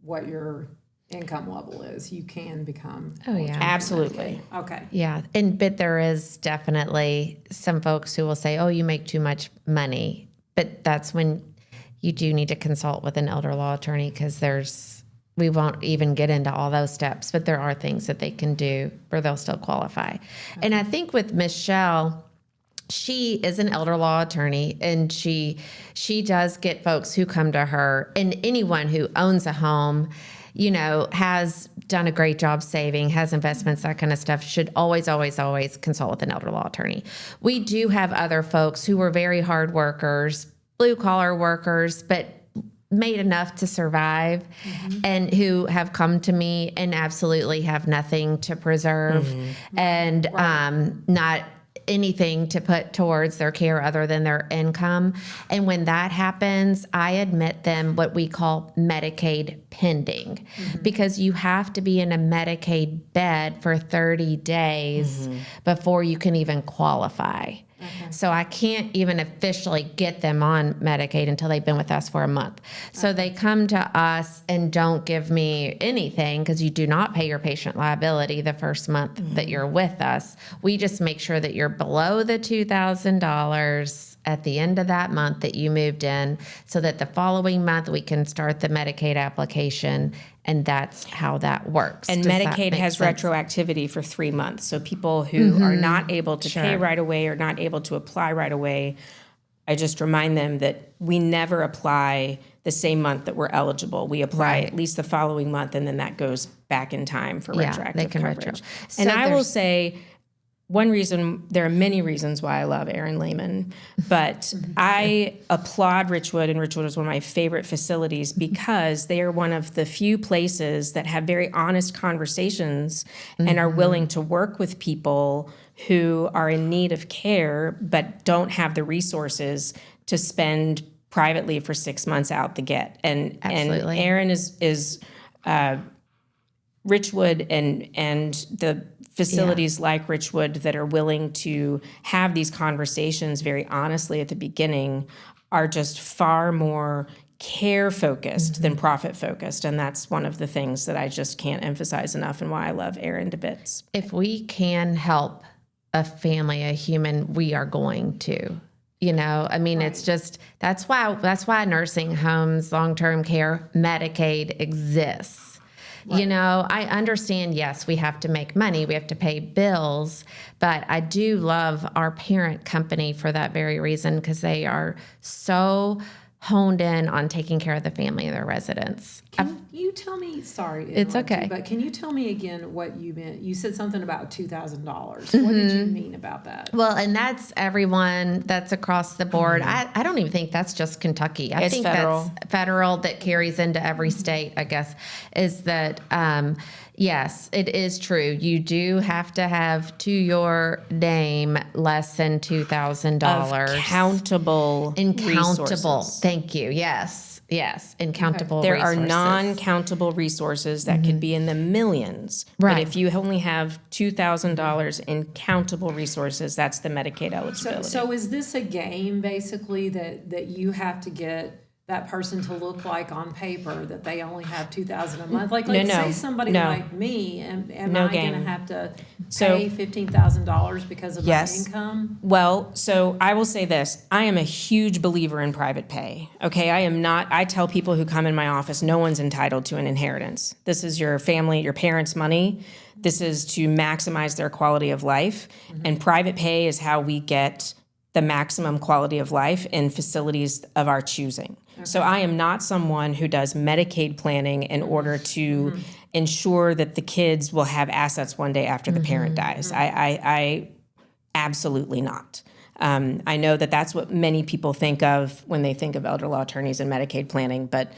what your income level is, you can become. Oh, yeah. Absolutely. Okay. Yeah, but there is definitely some folks who will say, "Oh, you make too much money," but that's when you do need to consult with an elder law attorney, because we won't even get into all those steps, but there are things that they can do where they'll still qualify. Okay. And I think with Michelle, she is an elder law attorney, and she does get folks who come to her, and anyone who owns a home, has done a great job saving, has investments, that kind of stuff, should always, always, always consult with an elder law attorney. We do have other folks who are very hard workers, blue collar workers, but made enough to survive, and who have come to me and absolutely have nothing to preserve, and not anything to put towards their care other than their income. And when that happens, I admit them what we call Medicaid pending, because you have to be in a Medicaid bed for 30 days before you can even qualify. So I can't even officially get them on Medicaid until they've been with us for a month. So they come to us and don't give me anything, because you do not pay your patient liability the first month that you're with us. We just make sure that you're below the $2,000 at the end of that month that you moved in, so that the following month we can start the Medicaid application. And that's how that works. And Medicaid has retroactivity for 3 months. So people who are not able to pay right away or not able to apply right away, I just remind them that we never apply the same month that we're eligible. We apply at least the following month, and then that goes back in time for retroactive coverage. And I will say, one reason, there are many reasons why I love Erin Lamon, but I applaud Richwood, and Richwood is one of my favorite facilities, because they are one of the few places that have very honest conversations and are willing to work with people who are in need of care but don't have the resources to spend privately for 6 months out the get. And Erin is Richwood and the facilities like Richwood that are willing to have these conversations very honestly at the beginning are just far more care focused than profit focused. And that's one of the things that I just can't emphasize enough, and why I love Erin to bits. If we can help a family, a human, we are going to. It's just, that's why nursing homes, long-term care, Medicaid exists. I understand, yes, we have to make money, we have to pay bills, but I do love our parent company for that very reason, because they are so honed in on taking care of the family and their residents. Can you tell me, sorry. It's okay. But can you tell me again what you meant? You said something about $2,000. What did you mean about that? Well, and that's everyone, that's across the board. I don't even think that's just Kentucky. I think federal. That's federal, that carries into every state, I guess, is that, yes, it is true. You do have to have to your name less than $2,000. Countable resources. Thank you. Yes, incountable There resources. are non-countable resources that could be in the millions. Right. But if you only have $2,000 in countable resources, that's the Medicaid eligibility. So is this a game, basically, that you have to get that person to look like on paper that they only have $2,000 a month? Like say somebody like me, am I going to have to pay $15,000 because of my income? Well, so I will say this. I am a huge believer in private pay. Okay, I tell people who come in my office, no one's entitled to an inheritance. This is your family, your parents' money. This is to maximize their quality of life. And private pay is how we get the maximum quality of life in facilities of our choosing. So I am not someone who does Medicaid planning in order to ensure that the kids will have assets one day after the parent dies. I absolutely not. I know that that's what many people think of when they think of elder law attorneys and Medicaid planning, but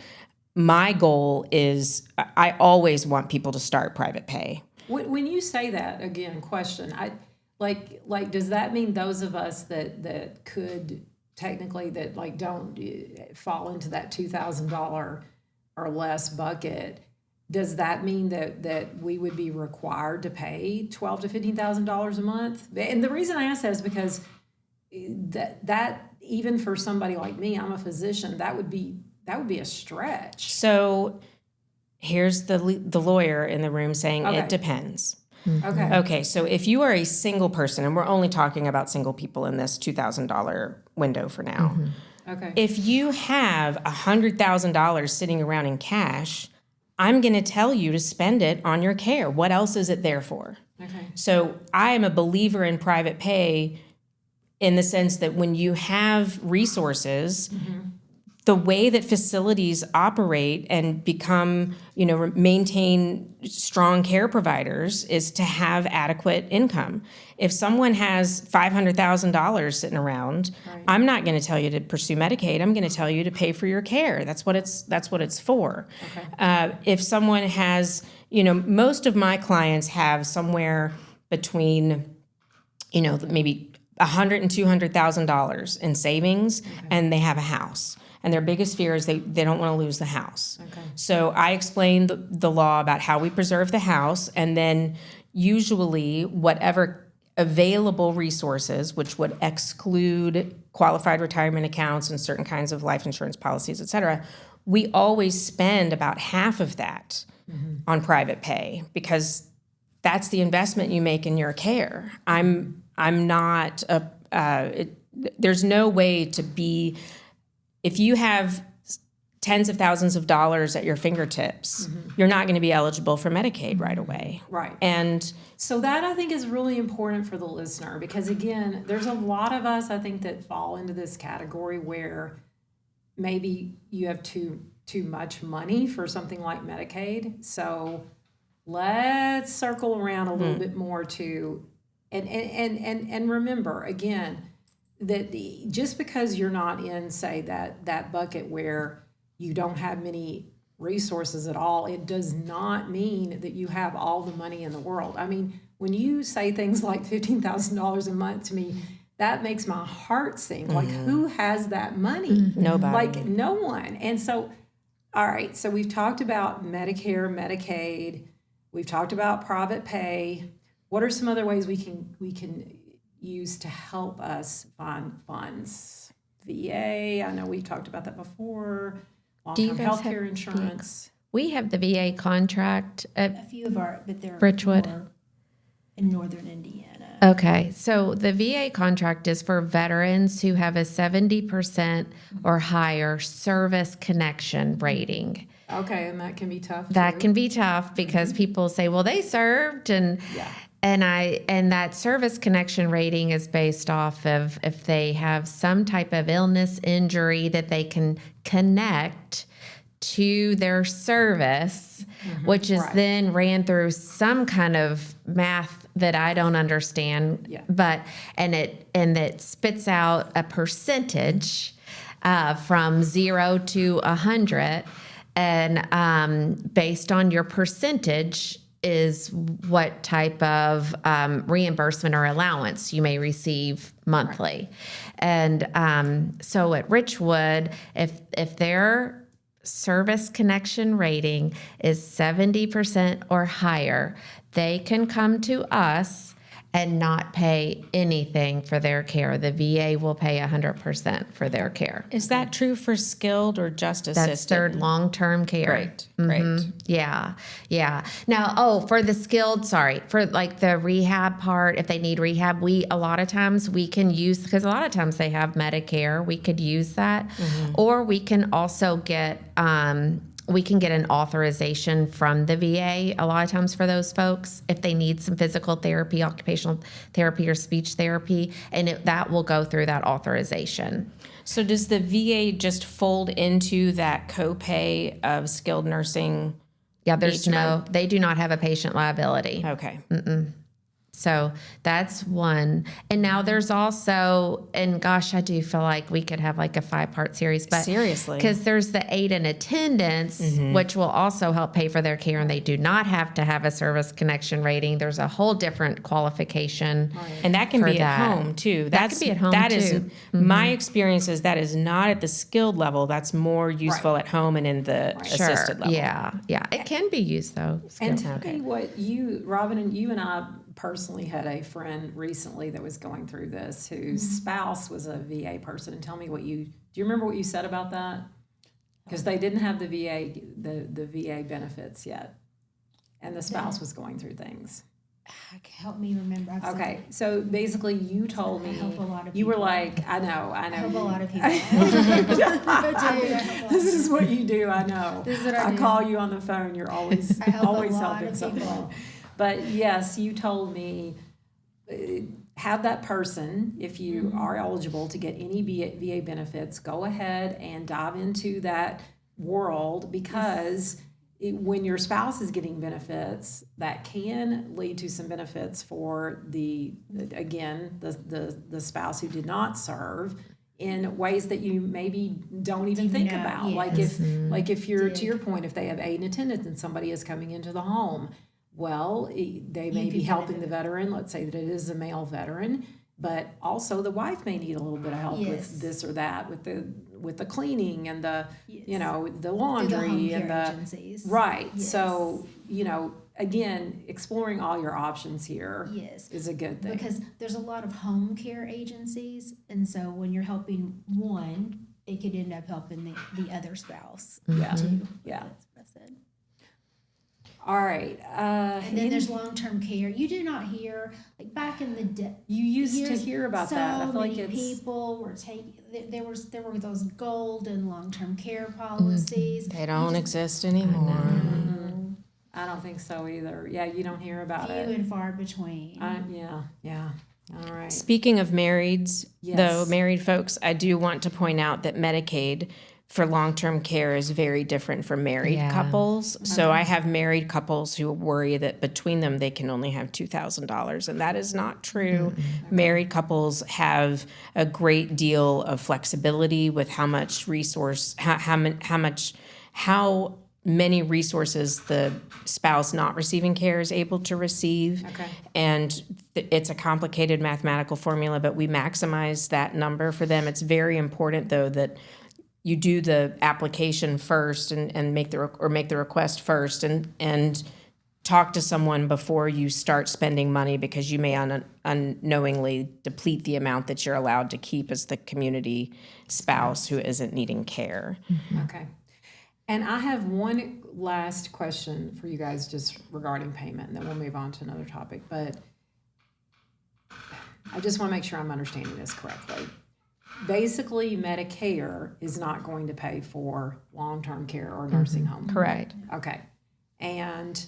my goal is I always want people to start private pay. When you say that, again, question, like does that mean those of us that could technically that like don't fall into that $2,000 or less bucket? Does that mean that we would be required to pay $12,000 to $15,000 a month? And the reason I ask that is because that even for somebody like me, I'm a physician, that would be a stretch. So here's the lawyer in the room saying Okay. it depends. Okay. Okay, so if you are a single person, and we're only talking about single people in this $2,000 window for now. Okay. If you have $100,000 sitting around in cash, I'm going to tell you to spend it on your care. What else is it there for? Okay. So I am a believer in private pay in the sense that when you have resources, the way that facilities operate and become, maintain strong care providers is to have adequate income. If someone has $500,000 sitting around, Right. I'm not going to tell you to pursue Medicaid. I'm going to tell you to pay for your care. That's what it's for. Okay. If someone has, most of my clients have somewhere between, maybe $100,000 and $200,000 in savings, and they have a house. And their biggest fear is they don't want to lose the house. Okay. So I explained the law about how we preserve the house, and then usually whatever available resources, which would exclude qualified retirement accounts and certain kinds of life insurance policies, et cetera, we always spend about half of that on private pay because that's the investment you make in your care. I'm not there's no way to be. If you have tens of thousands of dollars at your fingertips, you're not going to be eligible for Medicaid right away. Right. And So that I think is really important for the listener because again, there's a lot of us I think that fall into this category where maybe you have too much money for something like Medicaid. So let's circle around a little bit more to and remember again that just because you're not in say that bucket where you don't have many resources at all, it does not mean that you have all the money in the world. I mean, when you say things like $15,000 a month to me, that makes my heart sink. Like, who has that money? Nobody. Like, no one. And so, all right, so we've talked about Medicare, Medicaid. We've talked about private pay. What are some other ways we can use to help us find funds? VA, I know we've talked about that before. Do you Long-term guys health have care insurance. We have the VA contract at A few of but they're Bridgewood. more in northern Indiana. Okay, so the VA contract is for veterans who have a 70% or higher service connection rating. Okay, and that can be tough That too. can be tough because people say, well, they served Yeah. and that service connection rating is based off of if they have some type of illness, injury that they can connect to their service, which is Right. then ran through some kind of math that I don't understand. Yeah. But it spits out a percentage from 0 to 100, and based on your percentage is what type of reimbursement or allowance you may receive monthly. And so at Richwood, if their service connection rating is 70% or higher, they can come to us and not pay anything for their care. The VA will pay 100% for their care. is that true for skilled or just assisted? That's their long-term care. Great, great. Yeah, yeah. Now, for the skilled, for like the rehab part, if they need rehab, a lot of times we can use, because a lot of times they have Medicare, we could use that. Or we can also get, an authorization from the VA a lot of times for those folks if they need some physical therapy, occupational therapy, or speech therapy, and that will go through that authorization. So does the VA just fold into that copay of skilled nursing? Yeah, Each month? they do not have a patient liability. Okay. So that's one. And now there's also, and gosh, I do feel like we could have like a 5-part series, but Seriously. because there's the aid in attendance, which will also help pay for their care, and they do not have to have a service connection rating. There's a whole different qualification. And that can for be that. at home too. That could be at home, that is too. my experience is that is not at the skilled level. That's more useful at home and in the assisted level. Yeah. It can be used though. And tell me what Robin, and you and I personally had a friend recently that was going through this whose spouse was a VA person. And tell me do you remember what you said about that? Because they didn't have the VA benefits yet. And the spouse was going through things. Help me remember. Okay, so basically you told me, I help a lot of you were people. like, I know. I help a lot of people. This is what you do, I know. This is what I do. call you on the phone, you're always I help a always lot helping of someone. people. But yes, you told me have that person, if you are eligible to get any VA benefits, go ahead and dive into that world, because when your spouse is getting benefits, that can lead to some benefits for the spouse who did not serve in ways that you maybe don't even think about. Yes. Like if you're, to your point, if they have aid and attendance and somebody is coming into the home, well, they may be helping the veteran. Let's say that it is a male veteran, but also the wife may need a little bit of help with this or that, with the cleaning and the the laundry and the agencies. Right. Yes. So again, exploring all your options here is a good thing, because there's a lot of home care agencies, and so when you're helping one, it could end up helping the other spouse too. Yeah. That's what I said. All right. And then there's long-term care. You do not hear, like back in the day. You used to hear about that. I feel like many it's people were taking. There were those golden long-term care policies. They don't exist anymore. I don't think so either. Yeah, you don't hear about Few it. and far between. Yeah. All right. Speaking of marrieds, Yes. though, married folks, I do want to point out that Medicaid for long-term care is very different from married couples. So I have married couples who worry that between them they can only have $2,000, and that is not true. Married couples have a great deal of flexibility with how many resources the spouse not receiving care is able to receive. Okay. And it's a complicated mathematical formula, but we maximize that number for them. It's very important, though, that you do the application first and make the request first and talk to someone before you start spending money, because you may unknowingly deplete the amount that you're allowed to keep as the community spouse who isn't needing care. Okay. And I have one last question for you guys just regarding payment, and then we'll move on to another topic. But I just want to make sure I'm understanding this correctly. Basically, Medicare is not going to pay for long-term care or nursing home. Correct. Okay. And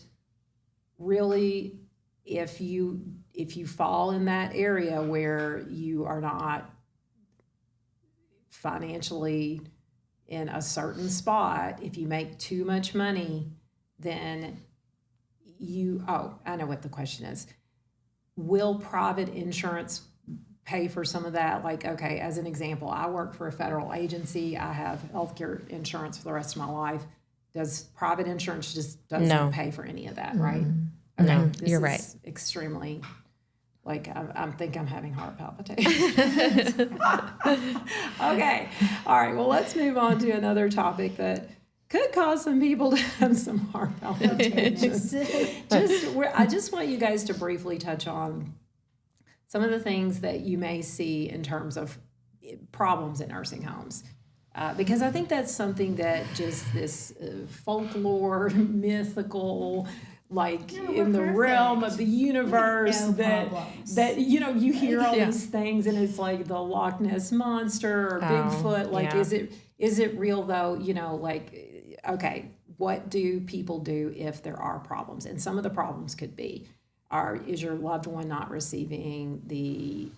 really, if you fall in that area where you are not financially in a certain spot, if you make too much money, then I know what the question is. Will private insurance pay for some of that? Like, okay, as an example, I work for a federal agency. I have healthcare insurance for the rest of my life. Does private insurance just doesn't pay for any of that, right? Okay, No, this you're is right. Extremely, like, I think I'm having heart palpitations. Okay, all right. Well, let's move on to another topic that could cause some people to have some heart palpitations. I just want you guys to briefly touch on some of the things that you may see in terms of problems in nursing homes. Because I think that's something that just this folklore, mythical, like in the realm of the universe, that you hear all these things, and it's like the Loch Ness Monster or Bigfoot. Like, is it real though? Like, okay, what do people do if there are problems? And some of the problems could be, is your loved one not receiving the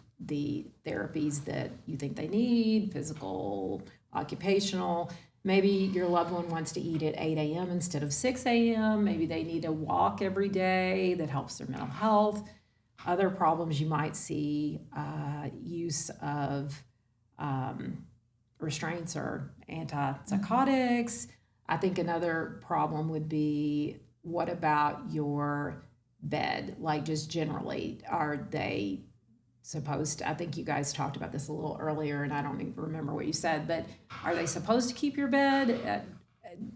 therapies that you think they need, physical, occupational? Maybe your loved one wants to eat at 8 a.m. instead of 6 a.m. Maybe they need a walk every day that helps their mental health. Other problems you might see, use of restraints or antipsychotics. I think another problem would be, what about your bed? Like, just generally, are they supposed to, I think you guys talked about this a little earlier, and I don't even remember what you said, but are they supposed to keep your bed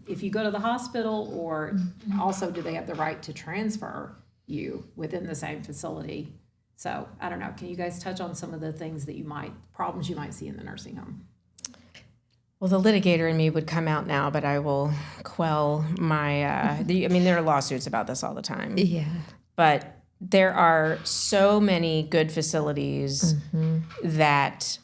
if you go to the hospital, or also do they have the right to transfer you within the same facility? So I don't know. Can you guys touch on some of the things that problems you might see in the nursing home? Well, the litigator in me would come out now, but I will quell my, there are lawsuits about this all the time. Yeah. But there are so many good facilities that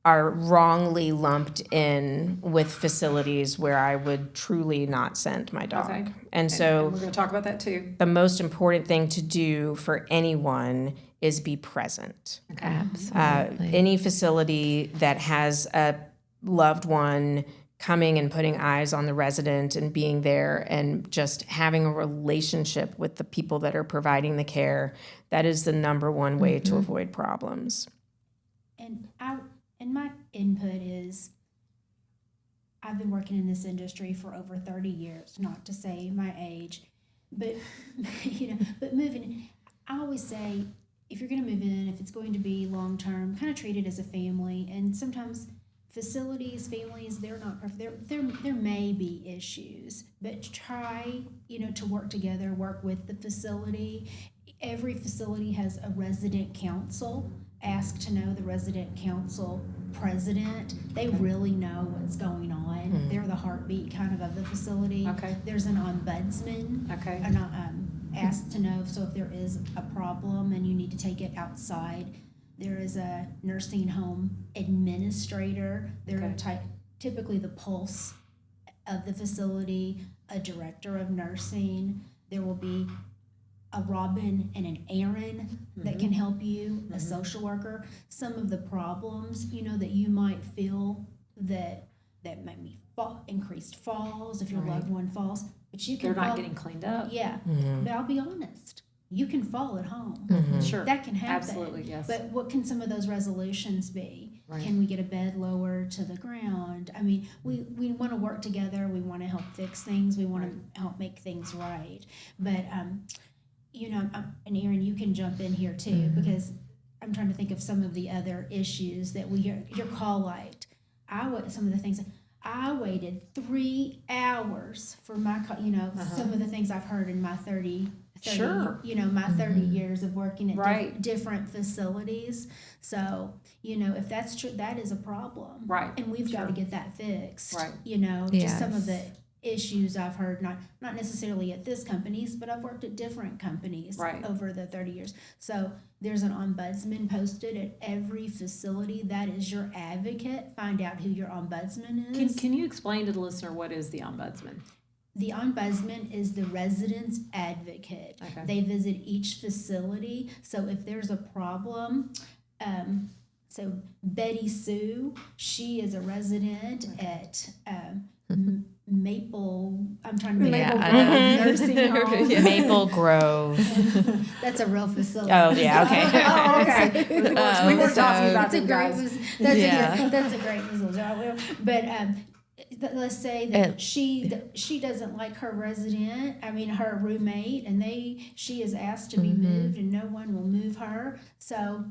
are wrongly lumped in with facilities where I would truly not send my dog. Okay. And so we're going to talk about that too. the most important thing to do for anyone is be present. Absolutely. Any facility that has a loved one coming and putting eyes on the resident and being there and just having a relationship with the people that are providing the care, that is the number one way to avoid problems. And my input is, I've been working in this industry for over 30 years, not to say my age, but but moving, I always say, if you're going to move in, if it's going to be long-term, kind of treat it as a family. And sometimes families, they're not perfect. There may be issues, but try, to work together, work with the facility. Every facility has a resident council. Ask to know the resident council president. They really know what's going on. They're the heartbeat kind of the facility. Okay. There's an ombudsman. Okay. Ask to know, so if there is a problem and you need to take it outside, there is a nursing home administrator. They're typically the pulse of the facility, a director of nursing. There will be a Robin and an Erin that can help you, a social worker. Some of the problems, that you might feel that might be increased falls if your loved one falls, but you can They're not getting cleaned up. Yeah, but I'll be honest. You can fall at home. Sure. That can happen. Absolutely, yes. But what can some of those resolutions be? Right. Can we get a bed lower to the ground? I mean, we want to work together. We want to help fix things. We want to help make things right. But, and Erin, you can jump in here too, because I'm trying to think of some of the other issues that we hear. Your call light. Some of the things. I waited 3 hours for my call. Some of the things I've heard in my 30 Sure. My 30 years of working at Right. different facilities. So, if that's true, that is a problem. Right. And we've got to get that fixed. Right. Just some of the issues I've heard, not necessarily at this companies, but I've worked at different companies over the 30 years. So there's an ombudsman posted at every facility. That is your advocate. Find out who your ombudsman is. Can you explain to the listener what is the ombudsman? The ombudsman is the resident's advocate. Okay. They visit each facility. So if there's a problem, so Betty Sue, she is a resident at Maple. I'm trying to Maple Grove Nursing Home. Maple Grove. That's a real facility. Oh, yeah, okay. Oh, okay. We were talking about That's a them, great. guys. That's a great facility. But let's say that she doesn't like her resident. Her roommate, and she is asked to be moved, and no one will move her. So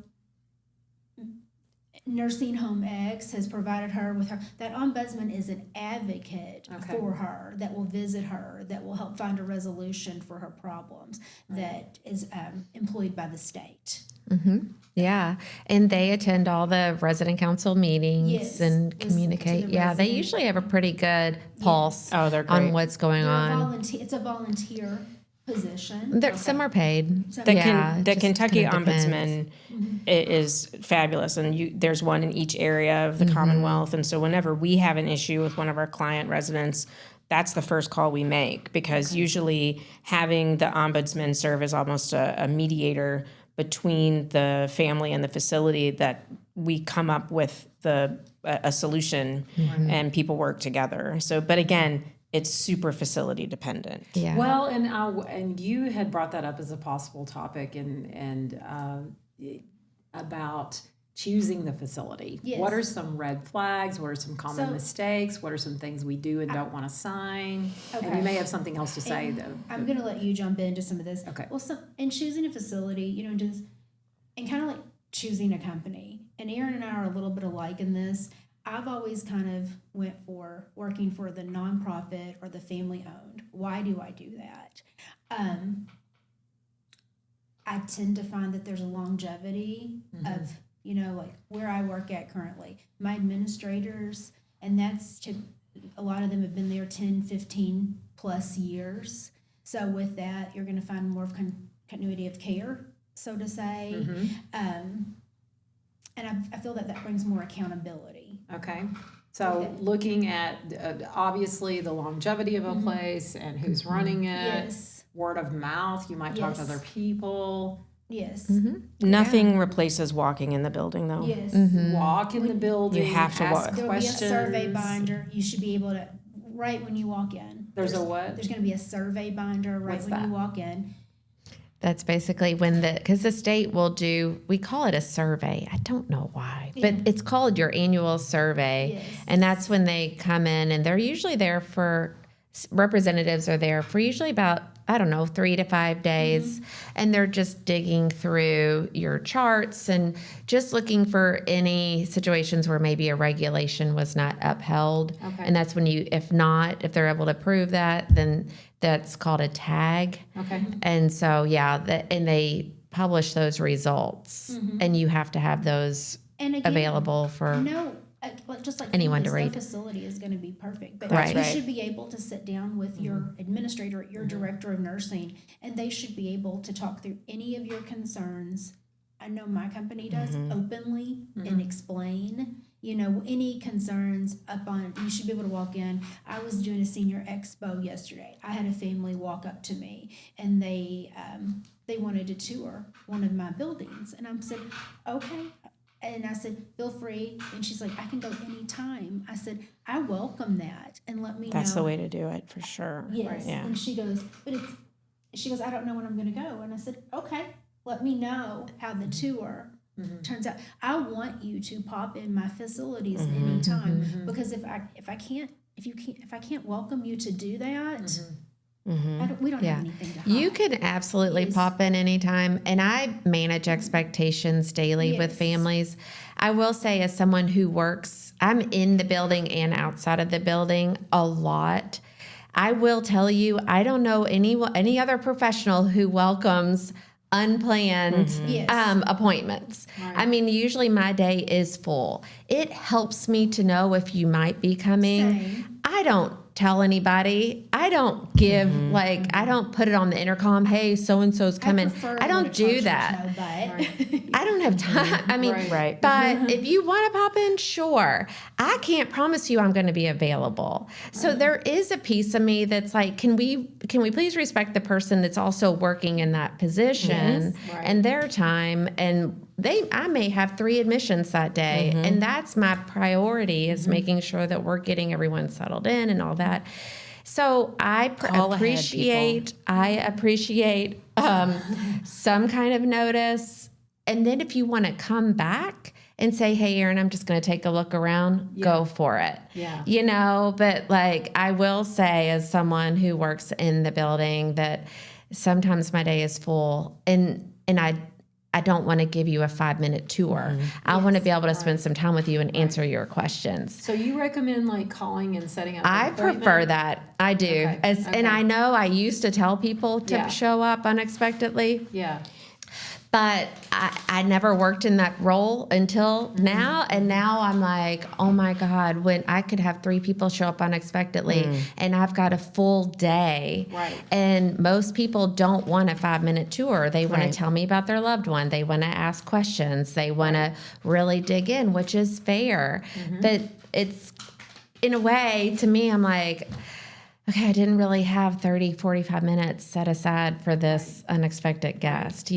Nursing Home X has provided her with her. That ombudsman is an advocate for her, that will visit her, that will help find a resolution for her problems, that is employed by the state. Yeah, and they attend all the resident council meetings Yes, and listen communicate. to the Yeah, they resident. usually have a pretty good pulse Oh, they're great. on what's going on. It's a volunteer position. Some are paid. Some- The just Kentucky kinda depends. Ombudsman is fabulous, and there's one in each area of the Commonwealth. And so whenever we have an issue with one of our client residents, that's the first call we make, because usually having the ombudsman serve as almost a mediator between the family and the facility, that we come up with a solution and people work together. So, but again, it's super facility dependent. Yeah. Well, and you had brought that up as a possible topic, and about choosing the facility. Yes. What are some red flags? What are some common So- mistakes? What are some things we do and don't want to sign? And Okay. you may have something else to say, though. I'm going to let you jump into some of this. Okay. Well, so in choosing a facility, just and kind of like choosing a company. And Erin and I are a little bit alike in this. I've always kind of went for working for the nonprofit or the family owned. Why do I do that? I tend to find that there's a longevity of, like where I work at currently. My administrators, and a lot of them have been there 10, 15 plus years. So with that, you're going to find more of continuity of care, so to say. And I feel that brings more accountability. Okay. So looking at obviously the longevity of a place and who's running it, Yes. word of mouth, you might talk to Yes. other people, Yes. Nothing replaces walking in the building, though. Yes. walk in the building, You have to ask walk. There'll be a survey questions. binder. You should be able to, right when you walk in. There's a what? There's going to be a survey binder right What's when that? you walk in. That's basically because the state will we call it a survey. I don't know why, but it's called your annual survey. Yes. And that's when they come in, and they're usually there representatives are there for usually about, 3 to 5 days. And they're just digging through your charts and just looking for any situations where maybe a regulation was not upheld. Okay. And that's when if they're able to prove that, then that's called a tag. Okay. And so, and they publish those results, and you have to have those And again, available for. just like anyone to families, read. no facility is going to be perfect, but Right. you Right. should be able to sit down with your administrator, your director of nursing, and they should be able to talk through any of your concerns. I know my company does openly and explain, any concerns you should be able to walk in. I was doing a senior expo yesterday. I had a family walk up to me, and they wanted to tour one of my buildings, and I said, okay. And I said, feel free. And she's like, I can go anytime. I said, I welcome that, and let me know. That's the way to do it, for sure. Yes. Yeah. And she goes, I don't know when I'm going to go. And I said, okay, let me know how the tour turns out. I want you to pop in my facilities anytime, because if I can't welcome you to do that, we don't have anything to hide. You can absolutely Yes. pop in anytime, and I manage expectations daily with Yes. families. I will say, as someone who works, I'm in the building and outside of the building a lot. I will tell you, I don't know any other professional who welcomes unplanned Yes. appointments. I mean, usually my day is full. It helps me to know if you might be coming. Same. I don't tell anybody. I don't give I don't put it on the intercom. Hey, so and so's coming. prefer I don't when a do charge that. is no, but I don't have time. I mean, Right. but if you want to pop in, sure. I can't promise you I'm going to be available. So there is a piece of me that's like, can we please respect the person that's also working in that position Right. and their time, and I may have 3 admissions that day, and that's my priority is making sure that we're getting everyone settled in and all that. So I Call ahead, appreciate some kind of notice. And then if you want to come back and say, hey, Erin, I'm just going to take a look around, go for it. Yeah. But I will say, as someone who works in the building, that sometimes my day is full, and I don't want to give you a 5-minute tour. I want to be able to spend some time with you and answer your questions. So you recommend calling and setting up an I appointment? prefer that. I do. Okay. And I know I used to tell people to Yeah. show up unexpectedly, Yeah. but I never worked in that role until now. And now I'm like, oh my God, when I could have 3 people show up unexpectedly and I've got a full day. Right. And most people don't want a 5-minute tour. They want Right. to tell me about their loved one. They want to ask questions. They want to really dig in, which is fair. But it's, in a way, to me, I'm like, okay, I didn't really have 30, 45 minutes set aside for this unexpected guest,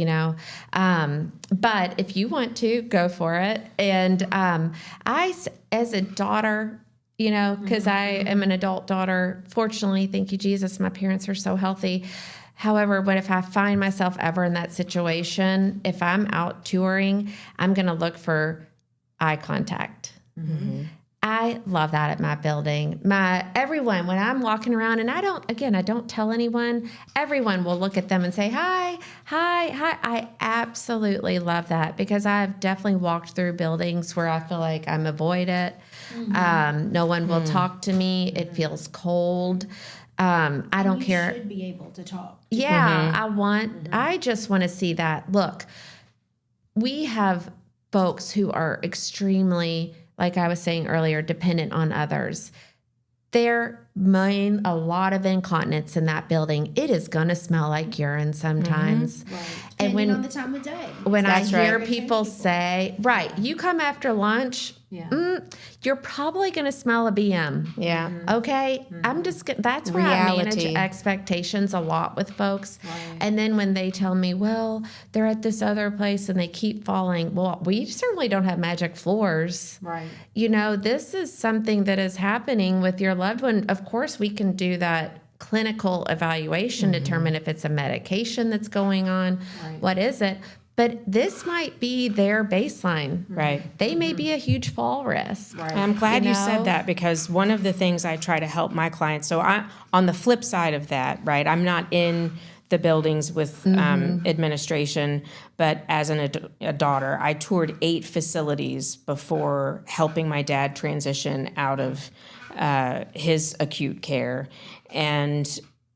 But if you want to, go for it. And I, as a daughter, you know, because I am an adult daughter. Fortunately, thank you, Jesus, my parents are so healthy. However, but if I find myself ever in that situation, if I'm out touring, I'm going to look for eye contact. I love that at my building. Everyone, when I'm walking around, and I don't tell anyone, everyone will look at them and say, hi. I absolutely love that because I've definitely walked through buildings where I feel like I'm avoided. No one will talk to me. It feels cold. I don't care. You should be able to talk. Yeah, I just want to see that. Look, we have folks who are extremely, like I was saying earlier, dependent on others. There may a lot of incontinence in that building. It is going to smell like urine sometimes. Right. And Depending on the time of day. when I That's hear right. people say, right, you come after lunch, you're probably going to smell a BM. Yeah. Okay, I'm just that's where I manage Reality. expectations a lot with folks. Right. And then when they tell me, well, they're at this other place and they keep falling, well, we certainly don't have magic floors. Right. You know, this is something that is happening with your loved one. Of course, we can do that clinical evaluation, determine if it's a medication that's going on, what is it? But this might be their baseline. Right. They may be a huge fall risk. Right. I'm glad you know? said that because one of the things I try to help my clients, so on the flip side of that, right, I'm not in the buildings with administration, but as a daughter, I toured 8 facilities before helping my dad transition out of his acute care. And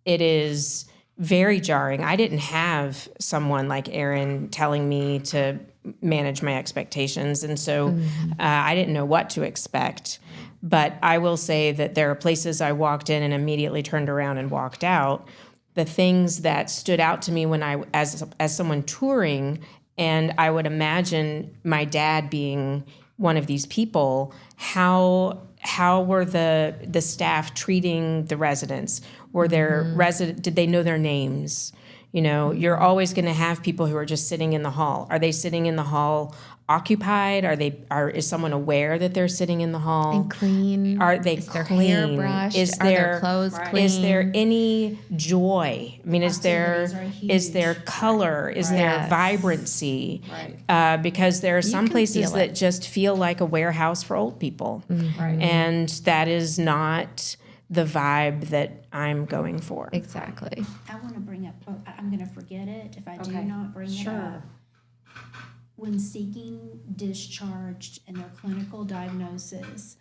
it is very jarring. I didn't have someone like Erin telling me to manage my expectations. And so I didn't know what to expect. But I will say that there are places I walked in and immediately turned around and walked out. The things that stood out to me when as someone touring, and I would imagine my dad being one of these people, how were the staff treating the residents? Were there did they know their names? You know, you're always going to have people who are just sitting in the hall. Are they sitting in the hall occupied? Is someone aware that they're sitting in the hall? And clean. Are they Is their clean? hair brushed? Is Are their clothes clean? Is there any joy? I mean, is there color? Is there Yes. vibrancy? Right. Because there are some can places feel that it. just feel like a warehouse for old people, Right. and that is not the vibe that I'm going for. Exactly. I want to bring up, I'm going to forget it if I do Okay. not bring it Sure. up. When seeking discharged in their clinical diagnosis,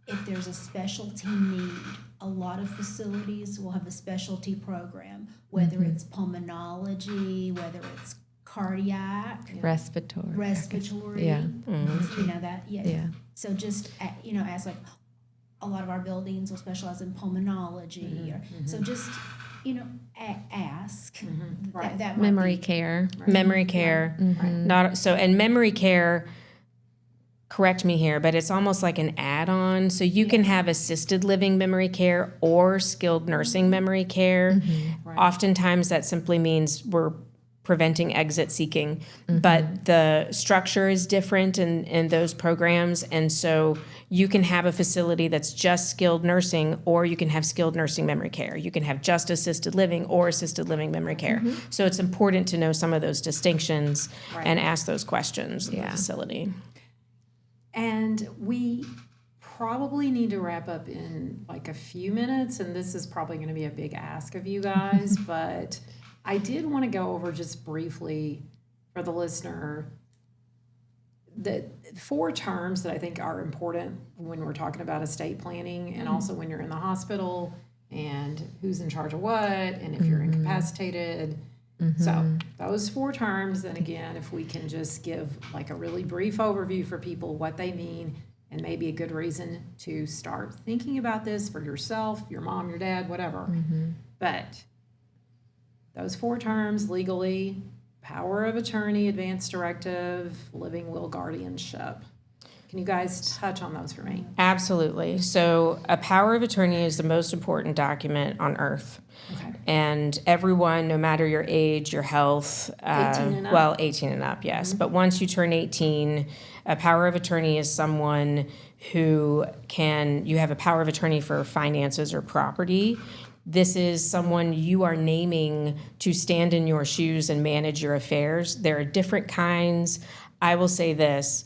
if there's a specialty need, a lot of facilities will have a specialty program, whether it's pulmonology, whether it's cardiac, respiratory. Yeah. You know that, Yeah. So just, as like a lot of our buildings will specialize in pulmonology. So just, ask. Right. That might Memory be- care. Memory care, and memory care. Correct me here, but it's almost like an add-on. So you can have assisted living memory care or skilled nursing memory care. Oftentimes that simply means we're preventing exit seeking, but the structure is different in those programs. And so you can have a facility that's just skilled nursing, or you can have skilled nursing memory care. You can have just assisted living or assisted living memory care. So it's important to know some of those distinctions and ask those questions in the facility. And we probably need to wrap up in like a few minutes, and this is probably going to be a big ask of you guys, but I did want to go over just briefly for the listener the 4 terms that I think are important when we're talking about estate planning, and also when you're in the hospital, and who's in charge of what, and if you're incapacitated. So those 4 terms, and again, if we can just give like a really brief overview for people what they mean, and maybe a good reason to start thinking about this for yourself, your mom, your dad, whatever. But those 4 terms legally: power of attorney, advance directive, living will, guardianship. Can you guys touch on those for me? Absolutely. So a power of attorney is the most important document on earth. Okay. And everyone, no matter your age, your health, 18 and up? well, 18 and up, yes. But once you turn 18, a power of attorney is someone you have a power of attorney for finances or property. This is someone you are naming to stand in your shoes and manage your affairs. There are different kinds. I will say this.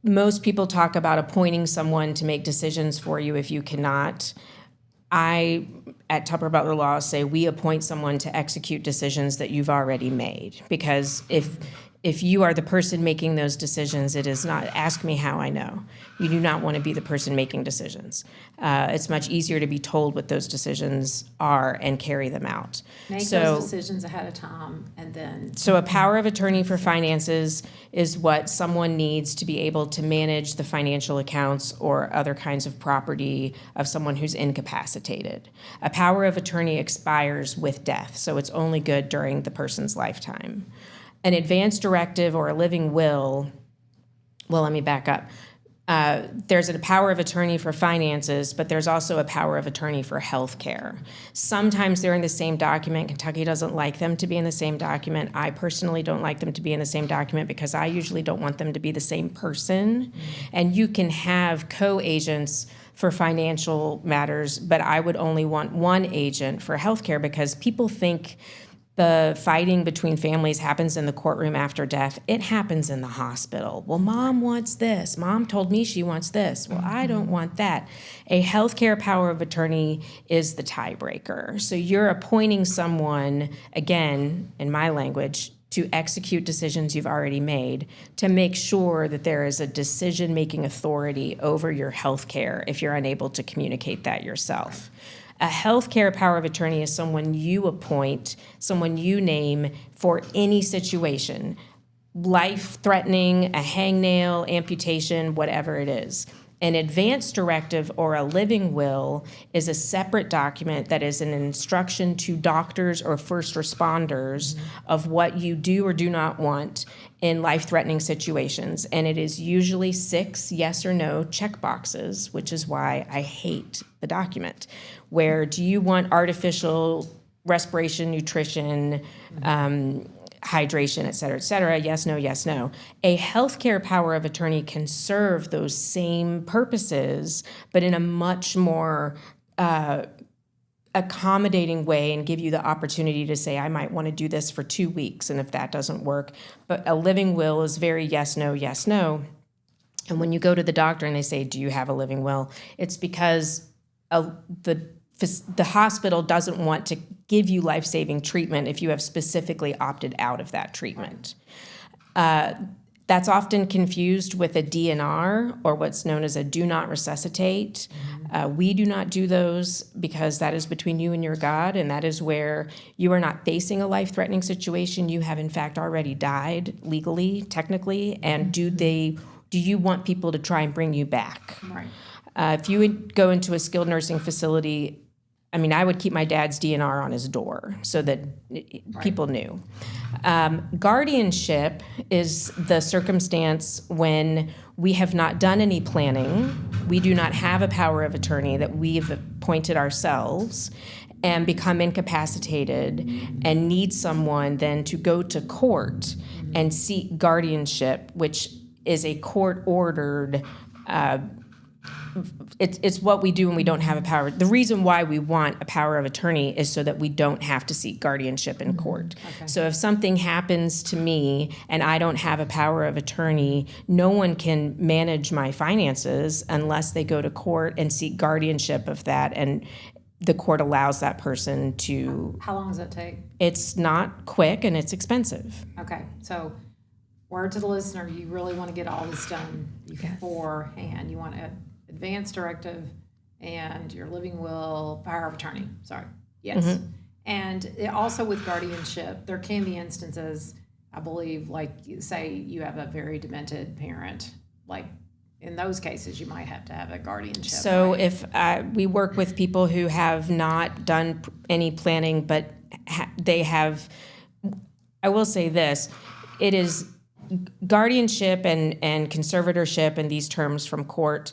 Most people talk about appointing someone to make decisions for you if you cannot. I, at Tupper Butler Law, say we appoint someone to execute decisions that you've already made. Because if you are the person making those decisions, it is not, ask me how I know. You do not want to be the person making decisions. It's much easier to be told what those decisions are and carry them out. Make those decisions ahead of time, and then. So a power of attorney for finances is what someone needs to be able to manage the financial accounts or other kinds of property of someone who's incapacitated. A power of attorney expires with death, so it's only good during the person's lifetime. An advance directive or a living will, well, let me back up. There's a power of attorney for finances, but there's also a power of attorney for health care. Sometimes they're in the same document. Kentucky doesn't like them to be in the same document. I personally don't like them to be in the same document because I usually don't want them to be the same person. And you can have co-agents for financial matters, but I would only want one agent for health care because people think the fighting between families happens in the courtroom after death. It happens in the hospital. Well, mom wants this. Mom told me she wants this. Well, I don't want that. A healthcare power of attorney is the tiebreaker. So you're appointing someone, again, in my language, to execute decisions you've already made to make sure that there is a decision-making authority over your healthcare if you're unable to communicate that yourself. A healthcare power of attorney is someone you appoint, someone you name for any situation, life-threatening, a hangnail, amputation, whatever it is. An advance directive or a living will is a separate document that is an instruction to doctors or first responders of what you do or do not want in life-threatening situations. And it is usually 6 yes or no check boxes, which is why I hate the document. Where do you want artificial respiration, nutrition, hydration, et cetera, yes, no, yes, no. A healthcare power of attorney can serve those same purposes, but in a much more accommodating way and give you the opportunity to say, I might want to do this for 2 weeks, and if that doesn't work. But a living will is very yes, no, yes, no. And when you go to the doctor and they say, do you have a living will? It's because the hospital doesn't want to give you life-saving treatment if you have specifically opted out of that treatment. That's often confused with a DNR or what's known as a do not resuscitate. We do not do those because that is between you and your God, and that is where you are not facing a life-threatening situation. You have, in fact, already died legally, technically, and do you want people to try and bring you back? Right. If you would go into a skilled nursing facility, I mean, I would keep my dad's DNR on his door so that people knew. Guardianship is the circumstance when we have not done any planning, we do not have a power of attorney that we've appointed ourselves, and become incapacitated and need someone then to go to court and seek guardianship, which is a court-ordered it's what we do when we don't have a power. The reason why we want a power of attorney is so that we don't have to seek guardianship in court. Okay. So if something happens to me and I don't have a power of attorney, no one can manage my finances unless they go to court and seek guardianship of that, and the court allows that person to. How long does that take? It's not quick and it's expensive. Okay, so word to the listener, you really want to get all this done beforehand. You want an advance directive and your living will, power of attorney. Sorry. Yes. Mm-hmm. And also with guardianship, there can be instances, I believe, like say you have a very demented parent, like in those cases, you might have to have a guardianship. So right? If we work with people who have not done any planning, but they have, I will say this, it is guardianship and conservatorship and these terms from court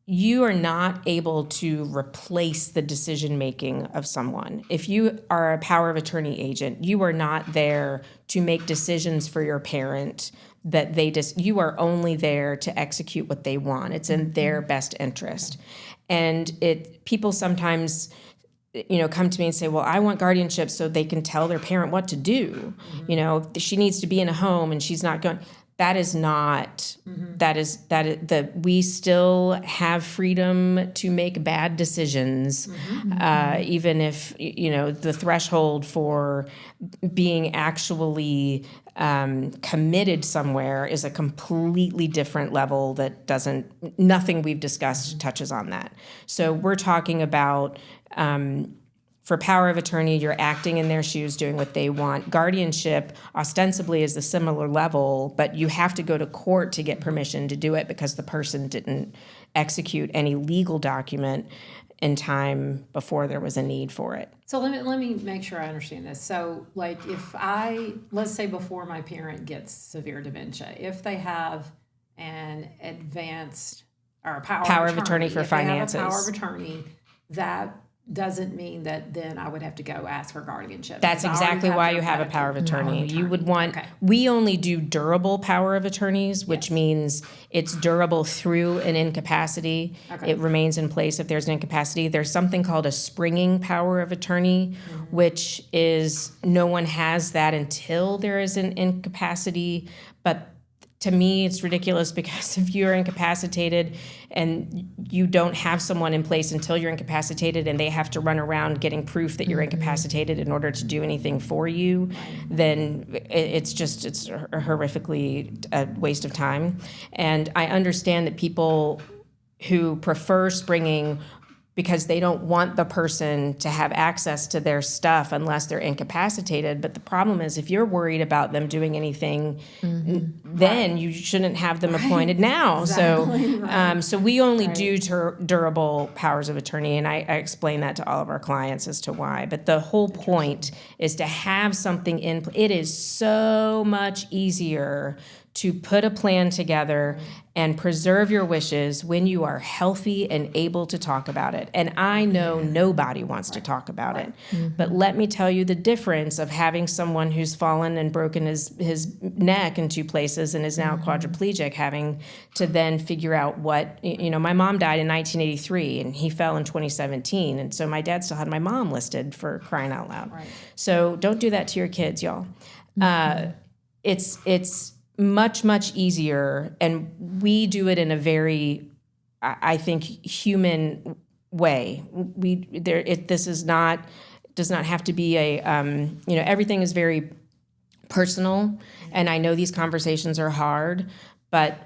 you are not able to replace the decision making of someone. If you are a power of attorney agent, you are not there to make decisions for your parent that you are only there to execute what they want. It's in their best interest. And people sometimes come to me and say, well, I want guardianship so they can tell their parent what to do. She needs to be in a home and she's not going. That is not, we still have freedom to make bad decisions, even if, the threshold for being actually committed somewhere is a completely different level that nothing we've discussed touches on that. So we're talking about, for power of attorney, you're acting in their shoes, doing what they want. Guardianship, ostensibly, is a similar level, but you have to go to court to get permission to do it because the person didn't execute any legal document in time before there was a need for it. So let me make sure I understand this. So, like, let's say before my parent gets severe dementia, if they have an advanced or a power of attorney for if they have finances. a power of attorney, that doesn't mean that then I would have to go ask for guardianship. That's exactly why you have a power of attorney. You would want, we only do durable power of attorneys, which means it's durable through an incapacity. It remains in place if there's an incapacity. There's something called a springing power of attorney, which is no one has that until there is an incapacity. But to me, it's ridiculous because if you're incapacitated and you don't have someone in place until you're incapacitated and they have to run around getting proof that you're incapacitated in order to do anything for you, then it's a horrifically a waste of time. And I understand that people who prefer springing because they don't want the person to have access to their stuff unless they're incapacitated. But the problem is if you're worried about them doing anything, then you shouldn't have them appointed now. Exactly. So we only do durable powers of attorney, and I explain that to all of our clients as to why. But the whole point is to have something in. It is so much easier to put a plan together and preserve your wishes when you are healthy and able to talk about it. And I know nobody wants to talk about it. But let me tell you the difference of having someone who's fallen and broken his neck in two places and is now quadriplegic, having to then figure out what, my mom died in 1983 and he fell in 2017. And so my dad still had my mom listed for crying out loud. Right. So don't do that to your kids, y'all. It's much, much easier, and we do it in a very, I think, human way. This does not have to be a, everything is very personal, and I know these conversations are hard, but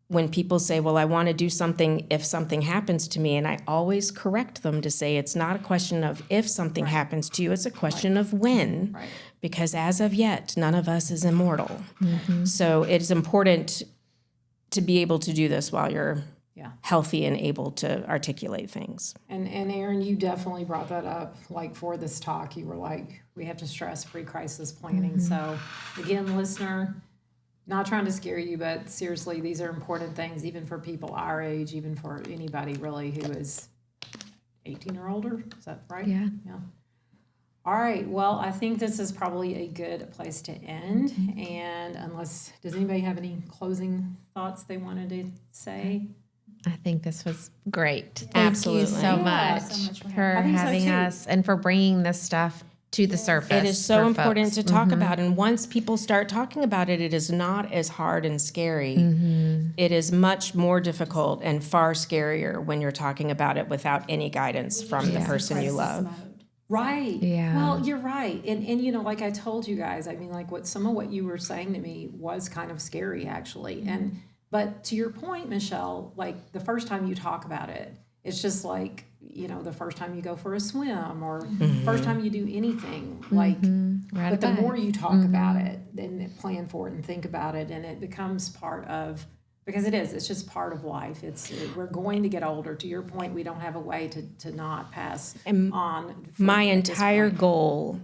when people say, well, I want to do something if something happens to me, and I always correct them to say it's not a question of if something happens to you, it's a question of when. Right. Because as of yet, none of us is immortal. So it's important to be able to do this while you're healthy and able to articulate things. And Erin, you definitely brought that up. Like for this talk, you were like, we have to stress pre-crisis planning. So again, listener, not trying to scare you, but seriously, these are important things, even for people our age, even for anybody really who is 18 or older. Is that right? Yeah. All right. Well, I think this is probably a good place to end. And does anybody have any closing thoughts they wanted to say? I think this was great. Absolutely. Thank you so much for having us and for bringing this stuff to the surface. It is so important to talk about. And once people start talking about it, it is not as hard and scary. It is much more difficult and far scarier when you're talking about it without any guidance from the person you love. Right. Yeah. Well, you're right. And like I told you guys, I mean, like some of what you were saying to me was kind of scary actually. But to your point, Michelle, like the first time you talk about it, it's just like, the first time you go for a swim or first time you do anything, like, but the more you talk about it and plan for it and think about it, and it becomes part of, because it's just part of life. We're going to get older. To your point, we don't have a way to not pass on. My entire goal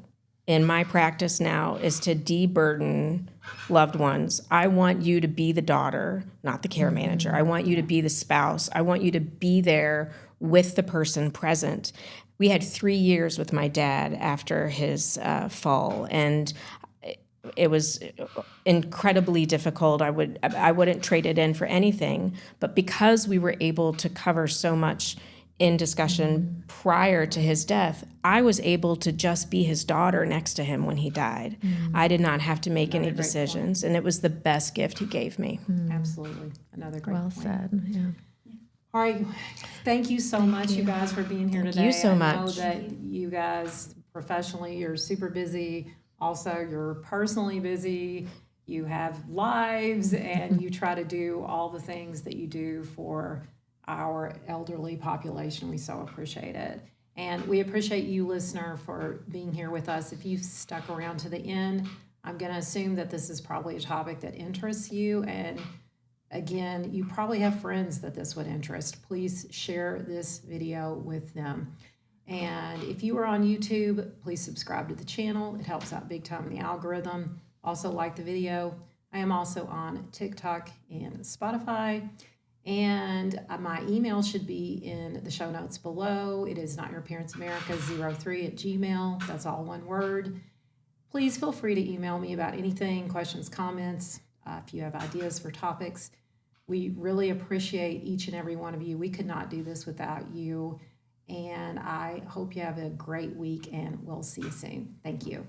in my practice now is to deburden loved ones. I want you to be the daughter, not the care manager. I want you to be the spouse. I want you to be there with the person present. We had 3 years with my dad after his fall, and it was incredibly difficult. I wouldn't trade it in for anything. But because we were able to cover so much in discussion prior to his death, I was able to just be his daughter next to him when he died. I did not have to make any decisions, and it was the best gift he gave me. Absolutely. Another great Well point. said. Yeah. All right. Thank you so much, you guys, for being here today. you so I know much. that you guys professionally, you're super busy. Also, you're personally busy. You have lives, and you try to do all the things that you do for our elderly population. We so appreciate it. And we appreciate you, listener, for being here with us. If you've stuck around to the end, I'm going to assume that this is probably a topic that interests you. And again, you probably have friends that this would interest. Please share this video with them. And if you are on YouTube, please subscribe to the channel. It helps out big time in the algorithm. Also like the video. I am also on TikTok and Spotify. And my email should be in the show notes below. It is notyourparentsamerica03@gmail.com. That's all one word. Please feel free to email me about anything, questions, comments, if you have ideas for topics. We really appreciate each and every one of you. We could not do this without you. And I hope you have a great week, and we'll see you soon. Thank you.